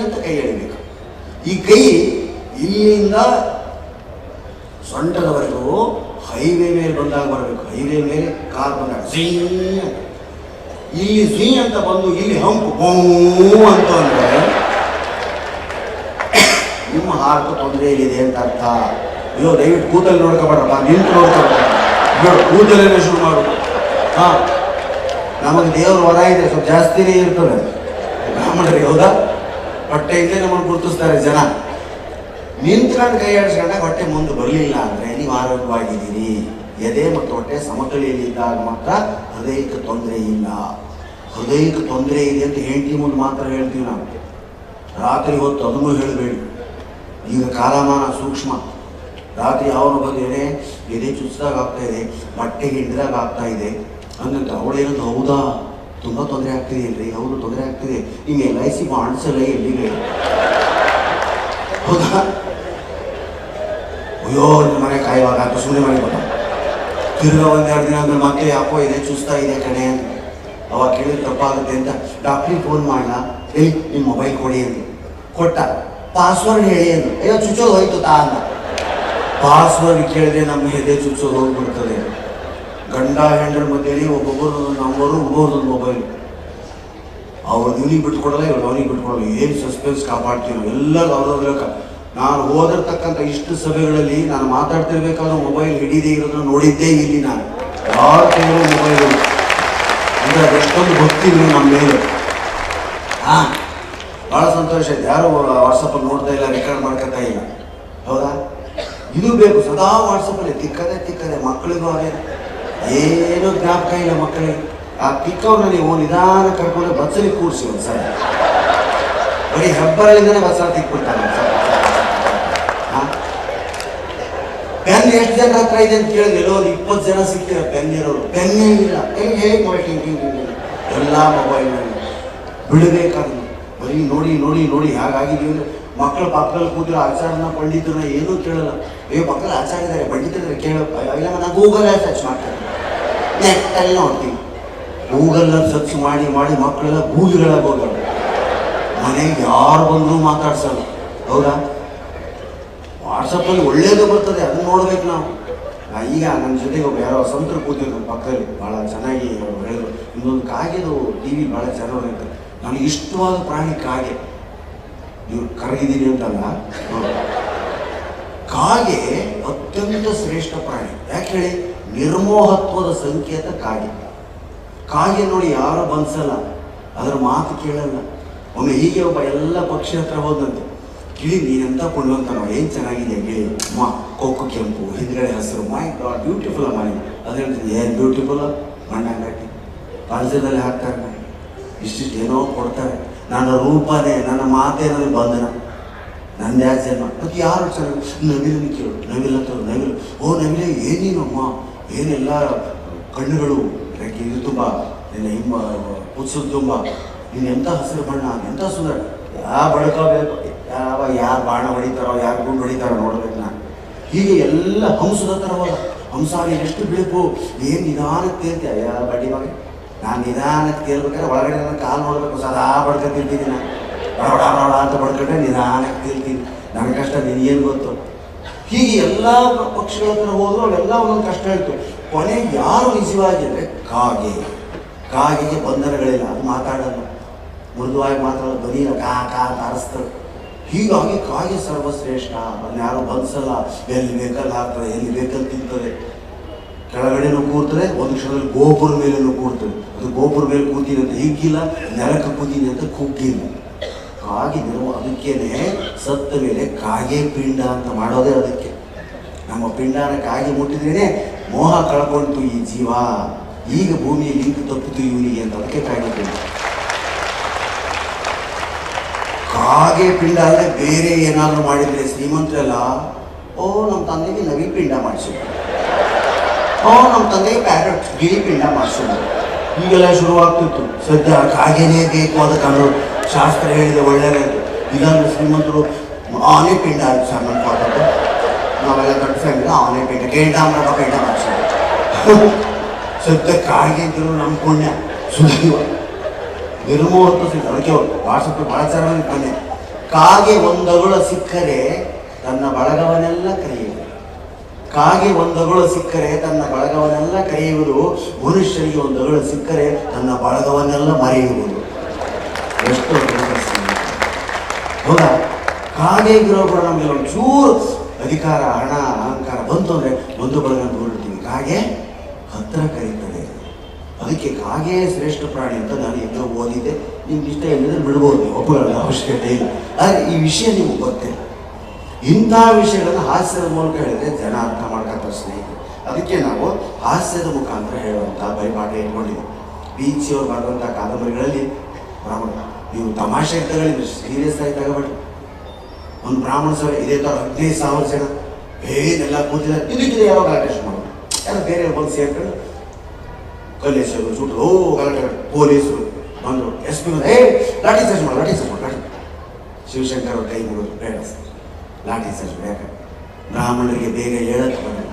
ಅಂತ ಕೈ ಎಳಿಬೇಕು. ಈ ಕೈ ಇಲ್ಲಿಂದ ಸೊಂಟದವರೆಗೂ ಹೈವೇ ಮೇಲೆ ಬಂದಾಗ ಬರಬೇಕು. ಹೈವೇ ಮೇಲೆ ಕಾರ್ ಬಂದಾಗ ಝೀ ಅಂತ, ಇಲ್ಲಿ ಝೀ ಅಂತ ಬಂದು ಇಲ್ಲಿ ಹಂಪು ಬೋ ಅಂತ ಅಂದ್ರೆ ನಿಮ್ಮ ಹಾರ್ಟ್ ತೊಂದರೆ ಇದೆ ಅಂತ ಅರ್ಥ. ಅಯ್ಯೋ ದಯವಿಟ್ಟು ಕೂತಲ್ಲಿ ನೋಡ್ಕೋಬೇಡಪ್ಪ, ನಿಂತು ನೋಡ್ಕೋಬೇಡ, ಕೂತಲ್ಲೇ ಶುರು ಮಾಡು. ಹಾಂ, ನಮಗೆ ದೇವ್ರ ವರ ಇದೆ, ಸ್ವಲ್ಪ ಜಾಸ್ತಿನೇ ಇರ್ತದೆ ಬ್ರಾಹ್ಮಣರಿಗೆ. ಹೌದಾ? ಹೊಟ್ಟೆಯಿಂದಲೇ ನಮ್ಮನ್ನು ಗುರುತಿಸ್ತಾರೆ ಜನ. ನಿಂತ್ಕೊಂಡು ಕೈ ಆಡಿಸ್ಕೊಂಡಾಗ ಹೊಟ್ಟೆ ಮುಂದೆ ಬರಲಿಲ್ಲ ಅಂದರೆ ನೀವು ಆರೋಗ್ಯವಾಗಿದ್ದೀರಿ. ಎದೆ ಮತ್ತು ಹೊಟ್ಟೆ ಸಮತಳಿಯಲ್ಲಿದ್ದಾಗ ಮಾತ್ರ ಹೃದಯಕ್ಕೆ ತೊಂದರೆ ಇಲ್ಲ. ಹೃದಯಕ್ಕೆ ತೊಂದರೆ ಇದೆ ಅಂತ ಹೆಂಡತಿ ಮುಂದೆ ಮಾತ್ರ ಹೇಳ್ತೀವಿ ನಾವು. ರಾತ್ರಿ ಹೊತ್ತು ಅದನ್ನು ಹೇಳಬೇಡಿ. ಈಗ ಕಾಲಮಾನ ಸೂಕ್ಷ್ಮ. ರಾತ್ರಿ ಅವನು ಬಂದೇನೆ ಎದೆ ಚುಚ್ಚಿದಾಗ ಆಗ್ತಾ ಇದೆ, ಬಟ್ಟೆಗೆ ಹಿಡಿದಾಗ ಆಗ್ತಾ ಇದೆ ಅನ್ನಂತ ಅವಳೇನಂತ, ಹೌದಾ ತುಂಬ ತೊಂದರೆ ಆಗ್ತಿದೆ ಇಲ್ರಿ? ಹೌದು ತೊಂದರೆ ಆಗ್ತಿದೆ. ನಿಮ್ಗೆ LIC ಮಾಡಿಸಲ್ಲ ಎಲ್ಲಿಗೆ? ಹೌದಾ? ಅಯ್ಯೋ ನಿಮ್ಮ ಮನೆ ಕಾಯುವಾಗ ಆಯ್ತು, ಸುಮ್ಮನೆ ಮಾಡಿ ಬತ್ತ. ತಿರ್ಗಾ ಒಂದೆರಡು ದಿನ ಅಂದ್ರೆ ಮತ್ತೆ ಯಾಕೋ ಇದೆ ಚುಸ್ತಾ ಇದೆ ಕಣೆ ಅಂತ. ಅವಾಗ ಕೇಳಿದ್ರೆ ತಪ್ಪಾಗುತ್ತೆ ಅಂತ ಡಾಕ್ಟ್ರಿಗೆ ಫೋನ್ ಮಾಡಲ್ಲ, ನಿಮ್ಮ ಮೊಬೈಲ್ ಕೊಡಿ ಅಂತ. ಕೊಟ್ಟ, ಪಾಸ್ವರ್ಡ್ ಹೇಳಿ ಅಂತ. ಅಯ್ಯೋ ಚುಚ್ಚೋದು ಹೋಯ್ತು ತಾ ಅಂತ. ಪಾಸ್ವರ್ಡ್ ಕೇಳಿದ್ರೆ ನಮ್ಮ ಎದೆ ಚುಚ್ಚೋದು ಹೋಗ್ಬಿಡ್ತದೆ. ಗಂಡ ಹೆಂಡರ ಮಧ್ಯೆ ಒಬ್ಬೊಬ್ಬರು ನಂಬರು, ಒಬ್ಬೊಬ್ಬರದೊಂದು ಮೊಬೈಲ್. ಅವ್ರು ಇವನಿಗೆ ಬಿಟ್ಕೊಡಲ್ಲ, ಇವ್ರು ಅವನಿಗೆ ಬಿಟ್ಕೊಡಲ್ಲ. ಏನು ಸಸ್ಪೆನ್ಸ್ ಕಾಪಾಡ್ತೀವಿ ಎಲ್ಲರೂ ಅವ್ರವ್ರ. ನಾನು ಹೋದಿರ್ತಕ್ಕಂಥ ಇಷ್ಟು ಸಭೆಗಳಲ್ಲಿ ನಾನು ಮಾತಾಡ್ತಿರ್ಬೇಕಾದ್ರೆ ಮೊಬೈಲ್ ಹಿಡಿದೇ ಇರೋದನ್ನ ನೋಡಿದ್ದೇ ಇಲ್ಲಿ ನಾನು. ಯಾರ ಕೈಯಲ್ಲೂ ಮೊಬೈಲ್ ಅಂದರೆ ಅದೆಷ್ಟೊಂದು ಗೊತ್ತಿಲ್ಲ ನಮ್ಮ ಮೇಲೆ. ಭಾಳ ಸಂತೋಷ ಆಯ್ತು. ಯಾರು ವಾಟ್ಸಪ್ಪಲ್ಲಿ ನೋಡ್ತಾ ಇಲ್ಲ, ರೆಕಾರ್ಡ್ ಮಾಡ್ಕೊತಾ ಇಲ್ಲ. ಹೌದಾ? ಇದು ಬೇಕು ಸದಾ ವಾಟ್ಸಪ್ಪಲ್ಲಿ ತಿಕ್ಕದೆ. ಮಕ್ಕಳಿಗೂ ಅದೇ ಏನೂ ಜ್ಞಾಪಕ ಇಲ್ಲ ಮಕ್ಕಳಿಗೆ. ಆ ತಿಕ್ಕವ್ರನ್ನ ನೀವು ನಿಧಾನ ಕರ್ಕೊಂಡು ಬಸ್ಸಲ್ಲಿ ಕೂರಿಸಿ ಒಂದ್ಸಲ. ಬರೀ ಹೆಬ್ಬರಳಿಂದನೇ ಬಸ್ಸಲ್ಲಿ ತಿಕ್ಬಿಡ್ತಾರೆ. ಪೆನ್ ಎಷ್ಟು ಜನ ಹತ್ರ ಇದೆ ಅಂತ ಕೇಳಿದ್ರೆ ಎಲ್ಲೋ 20 ಜನ ಸಿಗ್ತೀರ ಪೆನ್ ಇರೋರು. ಪೆನ್ನೇ ಇಲ್ಲ. ಹೇಗೆ ಎಲ್ಲ ಮೊಬೈಲ್ನಲ್ಲಿ ಬಿಡಬೇಕಾದ್ರೆ ಬರೀ ನೋಡಿ ಹಾಗಾಗಿದ್ದೀವಿ. ಮಕ್ಕಳ ಪಕ್ಕದಲ್ಲಿ ಕೂತಿರೋ ಆಚಾರನ ಪಂಡಿತರನ್ನ ಏನೂ ಕೇಳಲ್ಲ. ಮಕ್ಕಳು ಆಚಾರ ಇದ್ದಾರೆ, ಪಂಡಿತರಿದ್ದಾರೆ, ಕೇಳಪ್ಪ. ಇಲ್ಲ ನಾನು ಗೂಗಲಲ್ಲಿ ಸರ್ಚ್ ಮಾಡ್ತೇನೆ, ನೆಟ್ಟಲ್ಲಿ ನೋಡ್ತೀನಿ. ಗೂಗಲ್ನಲ್ಲಿ ಸರ್ಚ್ ಮಾಡಿ ಮಕ್ಕಳೆಲ್ಲ ಗೂಗಿಗಳಾಗಿ ಹೋಗೋದು. ಮನೆಗೆ ಯಾರು ಬಂದರೂ ಮಾತಾಡ್ಸಲ್ಲ. ಹೌದಾ? ವಾಟ್ಸಪ್ಪಲ್ಲಿ ಒಳ್ಳೇದು ಬರ್ತದೆ, ಅದನ್ನ ನೋಡ್ಬೇಕು ನಾವು. ಈಗ ನನ್ನ ಜೊತೆಗೆ ಒಬ್ಬ ಯಾರೋ ಸಂತರು ಕೂತಿದ್ರು ನಮ್ಮ ಪಕ್ಕದಲ್ಲಿ, ಭಾಳ ಚೆನ್ನಾಗಿ ಹೇಳಿದ್ರು. ಇನ್ನೊಂದು ಕಾಗೆದು TV ಭಾಳ ಚೆನ್ನಾಗಿರುತ್ತೆ. ನನಗೆ ಇಷ್ಟವಾದ ಪ್ರಾಣಿ ಕಾಗೆ. ನೀವು ಕರಗಿದ್ದೀನಿ ಅಂತಲ್ಲ, ಕಾಗೆ ಅತ್ಯಂತ ಶ್ರೇಷ್ಠ ಪ್ರಾಣಿ. ಯಾಕೆ ಹೇಳಿ? ನಿರ್ಮೋಹತ್ವದ ಸಂಕೇತ ಕಾಗೆ. ಕಾಗೆ ನೋಡಿ ಯಾರು ಬಂದಿಸಲ್ಲ, ಅದರ ಮಾತು ಕೇಳಲ್ಲ. ಒಮ್ಮೆ ಹೀಗೆ ಒಬ್ಬ ಎಲ್ಲ ಪಕ್ಷಿ ಹತ್ರ ಹೋದಂತೆ. ಗಿಳಿ ನೀನೆಂತ ಕೊಳ್ಳುವಂತ ನಾವು, ಏನು ಚೆನ್ನಾಗಿದೆ ಗಿಳಿ, ಕೊಕ್ಕು ಕೆಂಪು, ಹಿಂದ್ಗಡೆ ಹಸಿರು, ಮೈ ಗಾಡ್ ಬ್ಯೂಟಿಫುಲ್ ಮಾಡಿ. ಅದು ಹೇಳ್ತೀನಿ, ಏನು ಬ್ಯೂಟಿಫುಲ್, ಮಣ್ಣಂಗಟ್ಟಿ ಪಾಲ್ಸದಲ್ಲಿ ಹಾಕ್ತಾರೆ. ನನಗೆ ಇಷ್ಟಿಷ್ಟು ಏನೋ ಕೊಡ್ತಾರೆ. ನನ್ನ ರೂಪನೇ, ನನ್ನ ಮಾತೇ ನನಗೆ ಬಂಧನ, ನಂದು ಯಾವ ಜನ್ಮ. ಮತ್ತು ಯಾರು ಚೆನ್ನಾಗಿ ನವಿಲನ್ನು ಕೇಳು, ನವಿಲ ತರು, ನವಿಲು. ಓ ನವಿಲೆ ಏನೇನಮ್ಮ, ಏನೆಲ್ಲ ಕಣ್ಣುಗಳು, ಇದು ತುಂಬ ನಿಮ್ಮ ಉತ್ಸವ ತುಂಬ, ನೀನು ಎಂಥ ಹಸಿರು ಬಣ್ಣ, ಎಂಥ ಸುಂದರ. ಯಾವ ಬಡ್ಕೋಬೇಕು, ಯಾರು ಬಾಣ ಹೊಡಿತಾರೋ, ಯಾರು ಗುಂಡು ಹೊಡಿತಾರೋ ನೋಡ್ಬೇಕು ನಾನು. ಹೀಗೆ ಎಲ್ಲ ಹಂಸದ ಥರ ಹೋದ. ಹಂಸ ನೀನು ಎಷ್ಟು ಬಿಳುಪು, ಏನು ನಿಧಾನಕ್ಕೆ ತೇಲ್ತೀಯ. ಯಾವ ಬಡ್ಡಿ ಮಗ, ನಾನು ನಿಧಾನಕ್ಕೆ ತೇಲ್ಬೇಕಾದ್ರೆ ಒಳಗಡೆ ನನ್ನ ಕಾಲು ನೋಡಬೇಕು. ಸದಾ ಬಡ್ಕೊತಿರ್ತೀನಿ ನಾನು. ಬಡ ಅಂತ ಬಡ್ಕೊಂಡ್ರೆ ನಿಧಾನಕ್ಕೆ ತೇಲ್ತೀನಿ. ನನ್ನ ಕಷ್ಟ ನಿನಗೇನು ಗೊತ್ತು. ಹೀಗೆ ಎಲ್ಲ ಪಕ್ಷಿಗಳ ಹತ್ರ ಹೋದ್ರು ಅವೆಲ್ಲ ಒಂದೊಂದು ಕಷ್ಟ ಹೇಳ್ತು. ಕೊನೆಗೆ ಯಾರು ನಿಜವಾಗಿ ಅಂದರೆ ಕಾಗೆಗೆ ಬಂಧನಗಳಿಲ್ಲ, ಅದು ಮಾತಾಡಲ್ಲ, ಮೃದುವಾಗಿ ಮಾತಾಡೋದು, ಧ್ವನಿಯ ಕಾ ಅಂತ ಅರಸ್ತದೆ. ಹೀಗಾಗಿ ಕಾಗೆ ಸರ್ವಶ್ರೇಷ್ಠ. ಅದನ್ನ ಯಾರು ಬಂಧಿಸಲ್ಲ. ಎಲ್ಲಿ ಬೇಕಲ್ಲಿ ಹಾಕ್ತದೆ, ಎಲ್ಲಿ ಬೇಕಲ್ಲಿ ತಿಂತದೆ. ಕೆಳಗಡೆನೂ ಕೂರ್ತದೆ, ಒಂದು ಕ್ಷಣದಲ್ಲಿ ಗೋಪುರ ಮೇಲೇನೂ ಕೂರ್ತದೆ. ಅದು ಗೋಪುರ ಮೇಲೆ ಕೂತೀನಿ ಅಂತ ಹಿಗ್ಗಿಲ್ಲ, ನೆಲಕ್ಕೆ ಕೂತೀನಿ ಅಂತ ಕುಗ್ಗಿಲ್ಲ. ಕಾಗೆ ಅದಕ್ಕೇನೆ ಸತ್ತ ಮೇಲೆ ಕಾಗೆ ಪಿಂಡ ಅಂತ ಮಾಡೋದೇ ಅದಕ್ಕೆ. ನಮ್ಮ ಪಿಂಡನ ಕಾಗೆ ಮುಟ್ಟಿದ್ರೇನೆ ಮೋಹ ಕಳ್ಕೊಂತು ಈ ಜೀವ, ಈಗ ಭೂಮಿಯ ಲಿಂಕ್ ತಪ್ಪಿತು ಇವನಿಗೆ ಅಂತ. ಅದಕ್ಕೆ ಕಾಗೆ ಪಿಂಡ. ಕಾಗೆ ಪಿಂಡ ಅಂದರೆ ಬೇರೆ ಏನಾದರೂ ಮಾಡಿದರೆ ಶ್ರೀಮಂತರೆಲ್ಲ, ಓ ನಮ್ಮ ತಂದೆಗೆ ನವಿಲು ಪಿಂಡ ಮಾಡಿಸಿದ್ರು, ಓ ನಮ್ಮ ತಂದೆಗೆ ಪ್ಯಾರೆಟ್ ಗಿಳಿ ಪಿಂಡ ಮಾಡಿಸಿದ್ರು. ಈಗೆಲ್ಲ ಶುರುವಾಗ್ತಿತ್ತು. ಸದ್ಯ ಕಾಗೆನೇ ಬೇಕು ಅದಕ್ಕೆ ಶಾಸ್ತ್ರ ಹೇಳಿದೆ ಒಳ್ಳೆಯದೇ. ಇಲ್ಲಾಂದ್ರೆ ಶ್ರೀಮಂತರು ಆನೆ ಪಿಂಡ ಆಯ್ತು ಸರ್ ನಮ್ಮ ಪಾಠದ್ದು. ನಾವೆಲ್ಲ ದೊಡ್ಡ ಫ್ಯಾಮಿಲಿ ಆನೆ ಪಿಂಡ, ಗೇಂಡಾಮ್ರವ ಪಿಂಡ ಮಾಡಿಸಿದ್ರು. ಸದ್ಯ ಕಾಗೆ ಅಂತಿರೋ ನಮ್ಮ ಪುಣ್ಯ ಸುದೈವ ನಿರ್ಮೋಹತ್ವ ಸಿಗ್ತದೆ. ಅದಕ್ಕೆ ವಾಟ್ಸಪ್ ಭಾಳ ಚೆನ್ನಾಗಿ ಬಂದೆ. ಕಾಗೆ ಒಂದಗಳ ಸಿಕ್ಕರೆ ತನ್ನ ಬಳಗವನ್ನೆಲ್ಲ ಕರೆಯುವುದು. ಕಾಗೆ ಒಂದಗಳು ಸಿಕ್ಕರೆ ತನ್ನ ಬಳಗವನ್ನೆಲ್ಲ ಕರೆಯುವುದು. ಮನುಷ್ಯರಿಗೆ ಒಂದಗಳು ಸಿಕ್ಕರೆ ತನ್ನ ಬಳಗವನ್ನೆಲ್ಲ ಮರೆಯುವುದು. ಎಷ್ಟು ಹೌದಾ? ಕಾಗೆ ಇರೋ ಕೂಡ ನಮಗೆ ಒಂಚೂರು ಅಧಿಕಾರ, ಹಣ, ಅಹಂಕಾರ ಬಂತು ಅಂದರೆ ಒಂದು ಬಳಗ ನೋಡ್ತೀವಿ. ಕಾಗೆ ಹತ್ತಿರ ಕರೀತದೆ. ಅದಕ್ಕೆ ಕಾಗೆ ಶ್ರೇಷ್ಠ ಪ್ರಾಣಿ ಅಂತ ನಾನು ಎಲ್ಲೋ ಓದಿದ್ದೆ. ನಿಮ್ಗೆ ಇಷ್ಟ ಇಲ್ಲದ್ರೆ ಬಿಡ್ಬೋದು, ಒಬ್ಬಗಳ ಅವಶ್ಯಕತೆ ಇಲ್ಲ. ಆದರೆ ಈ ವಿಷಯ ನಿಮ್ಗೆ ಗೊತ್ತಿಲ್ಲ. ಇಂಥ ವಿಷಯಗಳನ್ನು ಹಾಸ್ಯದ ಮೂಲಕ ಹೇಳಿದ್ರೆ ಜನ ಅರ್ಥ ಮಾಡ್ಕೊತಾರೆ ಸ್ನೇಹಿತರು. ಅದಕ್ಕೆ ನಾವು ಹಾಸ್ಯದ ಮುಖಾಂತರ ಹೇಳುವಂಥ ಪರಿಪಾಠ ಇಟ್ಕೊಂಡಿದ್ದೀವಿ. ಬೀಚಿ ಅವ್ರು ಬರೆದಂಥ ಕಾದಂಬರಿಗಳಲ್ಲಿ ಬ್ರಾಹ್ಮಣ ನೀವು ತಮಾಷೆ ತಗೊಳ್ಳಿ, ಸೀರಿಯಸ್ ಆಗಿ ತಗೋಬೇಡಿ. ಒಂದು ಬ್ರಾಹ್ಮಣ ಸಭೆ ಇದೇ ಥರ 15,000 ಜನ ಏನೆಲ್ಲ ಕೂತಿದ್ದಾರೆ, ಇದಕ್ಕಿದೆ ಯಾವಾಗ ಗಲಾಟೆ ಶುರು ಮಾಡೋದು, ಯಾರು ಬೇರೆ ಬಂದು ಸೇರ್ಕೊಂಡು ಕಲ್ಲೇಶ್ವರು ಸುಟ್ಟು ಗಲಾಟೆ, ಪೊಲೀಸರು ಬಂದರು, SP ಬಂದು ಲಾಠಿ ಚಾರ್ಜ್ ಮಾಡು, ಲಾಠಿ ಚಾರ್ಜ್ ಮಾಡು, ಲಾಠಿ. ಶಿವಶಂಕರ್ ಅವ್ರ ಕೈ ಮುಗಿದು ಬೇಡ ಸರ್, ಲಾಠಿ ಚಾರ್ಜ್ ಯಾಕೆ ಬ್ರಾಹ್ಮಣರಿಗೆ ಬೇಗ ಹೇಳಕ್ಕೆ ಬರಲ್ಲ,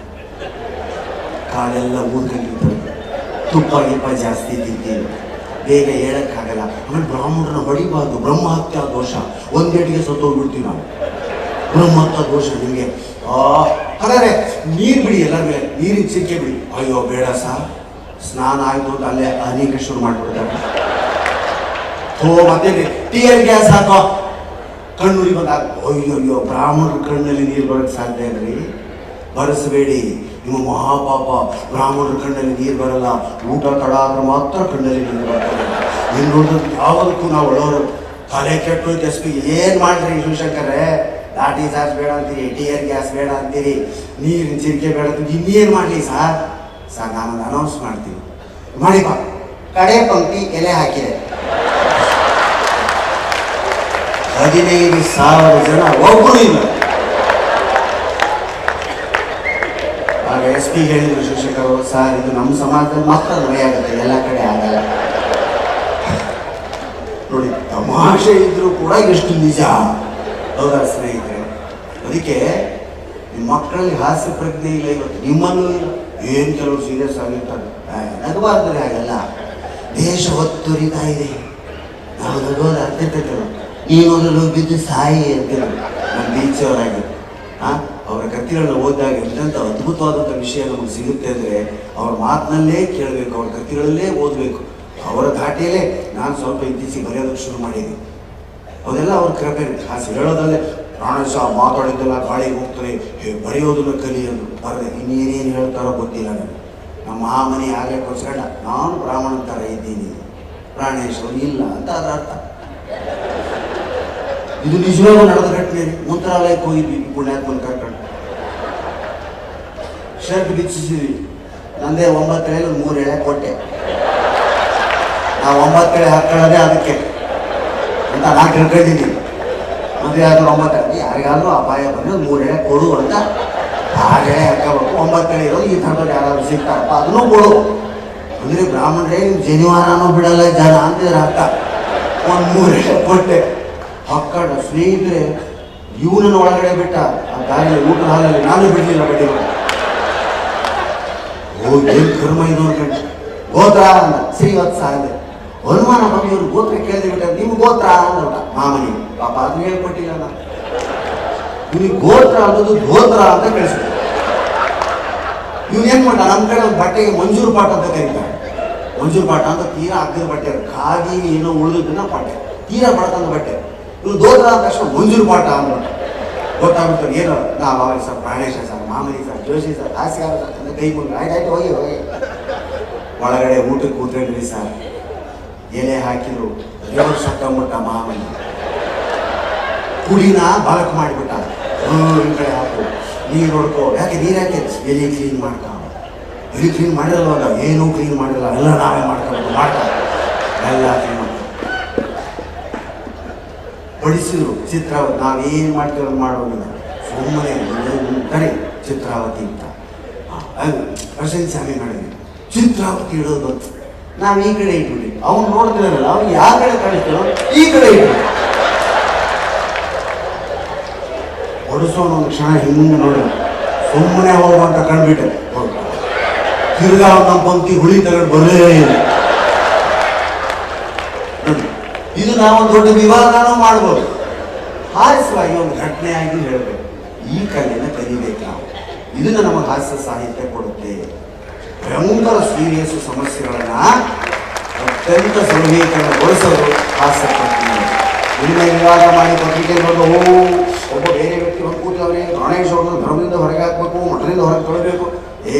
ಕಾಲೆಲ್ಲ ಊದ್ಕೊಂಡಿರ್ತಾರೆ, ತುಪ್ಪ ಗಿಪ್ಪ ಜಾಸ್ತಿ ತಿಂತೀವಿ, ಬೇಗ ಹೇಳಕ್ಕಾಗಲ್ಲ. ಆಮೇಲೆ ಬ್ರಾಹ್ಮಣರನ್ನ ಹೊಡಿಬಾರ್ದು, ಬ್ರಹ್ಮಹತ್ಯಾ ದೋಷ, ಒಂದೇಟಿಗೆ ಸತ್ತೋಗ್ಬಿಡ್ತೀವಿ ನಾವು, ಬ್ರಹ್ಮಹತ್ಯಾ ದೋಷ ನಿಮಗೆ. ಹಾಗಾದ್ರೆ ನೀರು ಬಿಡಿ, ಎಲ್ಲರ ಮೇಲೆ ನೀರಿನ ಚಿರಿಕೆ ಬಿಡಿ. ಅಯ್ಯೋ ಬೇಡ ಸರ್, ಸ್ನಾನ ಆಯ್ತು ಅಂತ ಅಲ್ಲೇ ಅನೇಕ ಶುರು ಮಾಡ್ಬಿಡ್ತಾರೆ. ಮತ್ತೆ ಟಿಯರ್ ಗ್ಯಾಸ್ ಹಾಕೋ, ಕಣ್ಣುರಿ ಬಂದಾಗ ಅಯ್ಯೋ ಬ್ರಾಹ್ಮಣರ ಕಣ್ಣಲ್ಲಿ ನೀರು ಬರೋಕ್ಕೆ ಸಾಧ್ಯ ಇಲ್ರಿ, ಬರೆಸಬೇಡಿ, ನಿಮ್ಮ ಮಹಾಪಾಪ. ಬ್ರಾಹ್ಮಣರ ಕಣ್ಣಲ್ಲಿ ನೀರು ಬರಲ್ಲ, ಊಟ ತಡ ಆದ್ರೆ ಮಾತ್ರ ಕಣ್ಣಲ್ಲಿ ನೀರು ಬರ್ತದೆ. ಇನ್ನು ನೋಡಿದ್ರೆ ಯಾವುದಕ್ಕೂ ನಾವು ಒಳವರು ತಲೆ ಕೆಟ್ಟೋಯ್ತು. SP ಏನು ಮಾಡಿದ್ರಿ ಶಿವಶಂಕರೇ, ಲಾಠಿ ಚಾರ್ಜ್ ಬೇಡ ಅಂತೀರಿ, ಟಿಯರ್ ಗ್ಯಾಸ್ ಬೇಡ ಅಂತೀರಿ, ನೀರಿನ ಚಿರಿಕೆ ಬೇಡ ಅಂತೀರಿ, ಇನ್ನೇನು ಮಾಡಲಿ ಸರ್? ನಾನೊಂದು ಅನೌನ್ಸ್ ಮಾಡ್ತೀನಿ, ಮಾಡಿಪ್ಪ. ಕಡೆ ಪಂಕ್ತಿ ಎಲೆ ಹಾಕಿದೆ, 15,000 ಜನ ಒಬ್ಬರು ಇಲ್ಲ. ಆಗ SP ಹೇಳಿದ್ರು ಶಿವಶಂಕರ್ ಅವರು, ಸರ್ ಇದು ನಮ್ಮ ಸಮಾಜದಲ್ಲಿ ಮಾತ್ರ ಮಳೆ ಆಗುತ್ತೆ, ಎಲ್ಲ ಕಡೆ ಆಗಲ್ಲ. ನೋಡಿ, ತಮಾಷೆ ಇದ್ರು ಕೂಡ ಎಷ್ಟು ನಿಜ, ಹೌದಾ ಸ್ನೇಹಿತರೆ? ಅದಕ್ಕೆ ನಿಮ್ಮ ಮಕ್ಕಳಲ್ಲಿ ಹಾಸ್ಯ ಪ್ರಜ್ಞೆ ಇಲ್ಲ, ಇವತ್ತು ನಿಮ್ಮಲ್ಲೂ ಇಲ್ಲ. ಏನು ಕೆಲವರು ಸೀರಿಯಸ್ ಆಗಿರ್ತಾರೆ, ನಗಬಾರ್ದ್ರೆ ಹಾಗೆಲ್ಲ. ದೇಶ ಹೊತ್ತುರಿತಾ ಇದೆ, ನಾವು ನಗೋದು ಅರ್ಥೈತಲ್ಲ, ನೀನೊಂದು ಬಿದ್ದು ಸಾಯಿ ಅಂತೀರ. ನಮ್ಮ ಬೀಚವರಾಗಿ ಅವರ ಕೃತಿಗಳನ್ನ ಓದಿದಾಗ ಎಂತೆಂಥ ಅದ್ಭುತವಾದಂಥ ವಿಷಯ ನಮಗೆ ಸಿಗುತ್ತೆ ಅಂದರೆ ಅವ್ರ ಮಾತಿನಲ್ಲೇ ಕೇಳಬೇಕು, ಅವ್ರ ಕೃತಿಗಳಲ್ಲೇ ಓದಬೇಕು, ಅವರ ಧಾಟಿಯಲ್ಲೇ. ನಾನು ಸ್ವಲ್ಪ ಇತ್ತೀಚೆಗೆ ಬರೆಯೋದಕ್ಕೆ ಶುರು ಮಾಡಿದ್ದೀನಿ, ಅದೆಲ್ಲ ಅವ್ರ ಕೃಪೆ. ಹಾಸಿ ಹೇಳೋದಲ್ಲೇ ಪ್ರಾಣೇಶ ಮಾತಾಡಿದ್ದೆಲ್ಲ ಗಾಳಿಗೆ ಹೋಗ್ತಾರೆ, ಬರೆಯೋದನ್ನ ಕಲಿಯೋದು ಬರದೆ ಇನ್ನೇನೇನು ಹೇಳ್ತಾರೋ ಗೊತ್ತಿಲ್ಲ ನನಗೆ. ನಮ್ಮ ಮನೆ ಆಗೇ ಕೊಚ್ಕೊಂಡ ನಾನು ಬ್ರಾಹ್ಮಣ ಥರ ಇದ್ದೀನಿ, ಪ್ರಾಣೇಶ್ವರು ಇಲ್ಲ ಅಂತ ಅದರ ಅರ್ಥ. ಇದು ನಿಜವಾಗೂ ನಡೆದ ಘಟನೆ. ಮಂತ್ರಾಲಯಕ್ಕೆ ಹೋಗಿದ್ವಿ, ಪುಣ್ಯಾತ್ಮನ ಕರ್ಕೊಂಡು ಶರ್ಟ್ ಬಿಚ್ಚಿಸಿದ್ವಿ. ನಂದೇ 9 ಎಳೆ 3 ಎಳೆ ಕೊಟ್ಟೆ. ನಾವು 9 ಎಳೆ ಹಾಕೊಳ್ಳೋದೇ ಅದಕ್ಕೆ ಅಂತ ನಾನು ತಿಳ್ಕೊಂಡಿದ್ದೀನಿ. ಮದುವೆ ಆದ್ರೂ 9 ಯಾರಿಗಾದ್ರೂ ಅಪಾಯ ಬಂದರೆ 3 ಎಳೆ ಕೊಡು ಅಂತ 6 ಎಳೆ ಹಾಕೋಬೇಕು. 9 ಎಳೆ ಇರೋದು ಈ ಥರದಲ್ಲಿ ಯಾರಾದ್ರೂ ಸಿಗ್ತಾರಪ್ಪ ಅದನ್ನೂ ಕೊಡು ಅಂದರೆ ಬ್ರಾಹ್ಮಣರೇ ಜನಿವಾರನೂ ಬಿಡಲ್ಲ ಜನ ಅಂತಿದ್ರೆ ಅರ್ಥ. ಒಂದು 3 ಎಳೆ ಕೊಟ್ಟೆ ಹಾಕೊಂಡು ಸ್ನೇಹಿತರೆ ಇವನನ್ನು ಒಳಗಡೆ ಬಿಟ್ಟ ಆ ದಾರಿಯಲ್ಲಿ ಊಟದ ಹಾಲಲ್ಲಿ ನಾನು ಬಿಡಲಿಲ್ಲ ಬಡ್ಡಿ. ಏನು ಕರ್ಮ ಇದು ಅನ್ಕೊಂಡು ಗೋತ್ರ ಅಂದ ಶ್ರೀವತ್ಸ ಅಂದೆ. ಅನುಮಾನ ಬಂದು ಇವ್ರು ಗೋತ್ರ ಕೇಳಿದೆ ಬಿಟ್ಟ, ನಿಮ್ಗೆ ಗೋತ್ರ ಅಂದ ಮಾಮನಿ. ಪಾಪ ಅದನ್ನ ಹೇಳ್ಕೊಟ್ಟಿಲ್ಲ ನಾನು, ಇವ್ನಿಗೆ ಗೋತ್ರ ಅನ್ನೋದು ಗೋತ್ರ ಅಂತ ಕಳಿಸ್ಬಿಟ್ಟು. ಇವನೇನ್ ಮಾಡ, ನಮ್ಮ ಕಡೆ ಒಂದು ಬಟ್ಟೆಗೆ ಮಂಜೂರು ಪಾಠ ಅಂತ ಕರೀತಾರೆ. ಮಂಜೂರು ಪಾಠ ಅಂತ ತೀರಾ ಅಗ್ಗದ ಬಟ್ಟೆ, ಖಾದಿ ಏನೋ ಉಳಿದನ್ನ ಪಾಠೆ, ತೀರಾ ಬಡತನ ಬಟ್ಟೆ. ಇವ್ರು ಗೋತ್ರ ಅಂದ ತಕ್ಷಣ ಮಂಜೂರು ಪಾಠ ಅಂದ್ಬಿಟ್ಟು ಗೊತ್ತಾಗ್ಬಿಡ್ತಾರೆ. ಏನೋ ನಾವು ಅವಾಗ sir Pranesh sir, Mamani sir, Joshi sir, ಹಾಸ್ಯ ಸರ್ ಅಂತ ಕೈ ಮುಂದೆ ಆಯ್ತಾಯ್ತು ಹೋಗಿ ಹೋಗಿ ಒಳಗಡೆ ಊಟಕ್ಕೆ ಕೂತ್ಕೊಂಡ್ರಿ ಸರ್. ಎಲೆ ಹಾಕಿದ್ರು, ದೇವ್ರ ಸತ್ತಂಬಿಟ್ಟ ಮಾಮನಿ. ಕುಡಿನ ಬಾಲಕ್ ಮಾಡಿಬಿಟ್ಟ. ಈ ಕಡೆ ಹಾಕು, ನೀರು ಹೊಡ್ಕೋ, ಯಾಕೆ ನೀರು ಯಾಕೆ ಎಲೆ ಕ್ಲೀನ್ ಮಾಡ್ಕ. ಎಲೆ ಕ್ಲೀನ್ ಮಾಡಿರಲ್ವಾಗ, ಏನೂ ಕ್ಲೀನ್ ಮಾಡಿರಲ್ಲ, ಎಲ್ಲ ನಾವೇ ಮಾಡ್ಕೊಂಡು ಎಲ್ಲ ಕ್ಲೀನ್ ಮಾಡ್ಕೊ ಬಡಿಸಿದ್ರು. ಚಿತ್ರಾವತಿ ನಾವೇನು ಮಾಡ್ತೀವಿ ಮಾಡೋದಿಲ್ಲ, ಸುಮ್ಮನೆ ಕರೆ ಚಿತ್ರಾವತಿ ಅಂತ ಪ್ರಶಂಸೆ ಮಾಡಿದ್ವಿ. ಚಿತ್ರಾವತಿ ಇಡೋದು ನಾವು ಈ ಕಡೆ ಇಟ್ಬಿಟ್ವಿ, ಅವ್ನು ನೋಡ್ತಿರಲ್ಲ, ಅವ್ನು ಯಾವ ಕಡೆ ಕಳಿಸ್ತಾರೋ ಈ ಕಡೆ ಇಟ್ಬಿಟ್ಟು ಹೊಡಿಸೋಣ. ಒಂದು ಕ್ಷಣ ಹಿಂಗೆ ನೋಡಿ ಸುಮ್ಮನೆ ಹೋಗುವಂತ ಕಂಡ್ಬಿಟ್ಟೆ. ತಿರ್ಗಾ ನಮ್ಮ ಪಂಕ್ತಿ ಹುಳಿ ತಗೊಂಡು ಬರಲೇ ಇಲ್ಲ. ಇದು ನಾವೊಂದು ದೊಡ್ಡ ವಿವಾದನೂ ಮಾಡ್ಬೋದು, ಹಾಸ್ಯವಾಗಿ ಒಂದು ಘಟನೆ ಆಗಿ ಹೇಳಬೇಕು. ಈ ಕಲೆಯನ್ನು ಕಲಿಬೇಕು ನಾವು. ಇದನ್ನು ನಮಗೆ ಹಾಸ್ಯ ಸಾಹಿತ್ಯ ಕೊಡುತ್ತೆ. ಭಯಂಕರ ಸೀರಿಯಸ್ ಸಮಸ್ಯೆಗಳನ್ನ ಅತ್ಯಂತ ಸುಲಭೀಕರಣಗೊಳಿಸೋದು ಹಾಸ್ಯ ಪ್ರಕ್ರಿಯೆ. ಇದನ್ನ ವಿವಾದ ಮಾಡಿ ಪತ್ರಿಕೆ ಒಬ್ಬ ಬೇರೆ ವ್ಯಕ್ತಿ ಒಂದು ಕೂತವರೇ ಗಣೇಶ್ ಅವ್ರನ್ನ ಧರ್ಮದಿಂದ ಹೊರಗೆ ಹಾಕಬೇಕು, ಮಠದಿಂದ ಹೊರಗೆ ತೊಳಬೇಕು.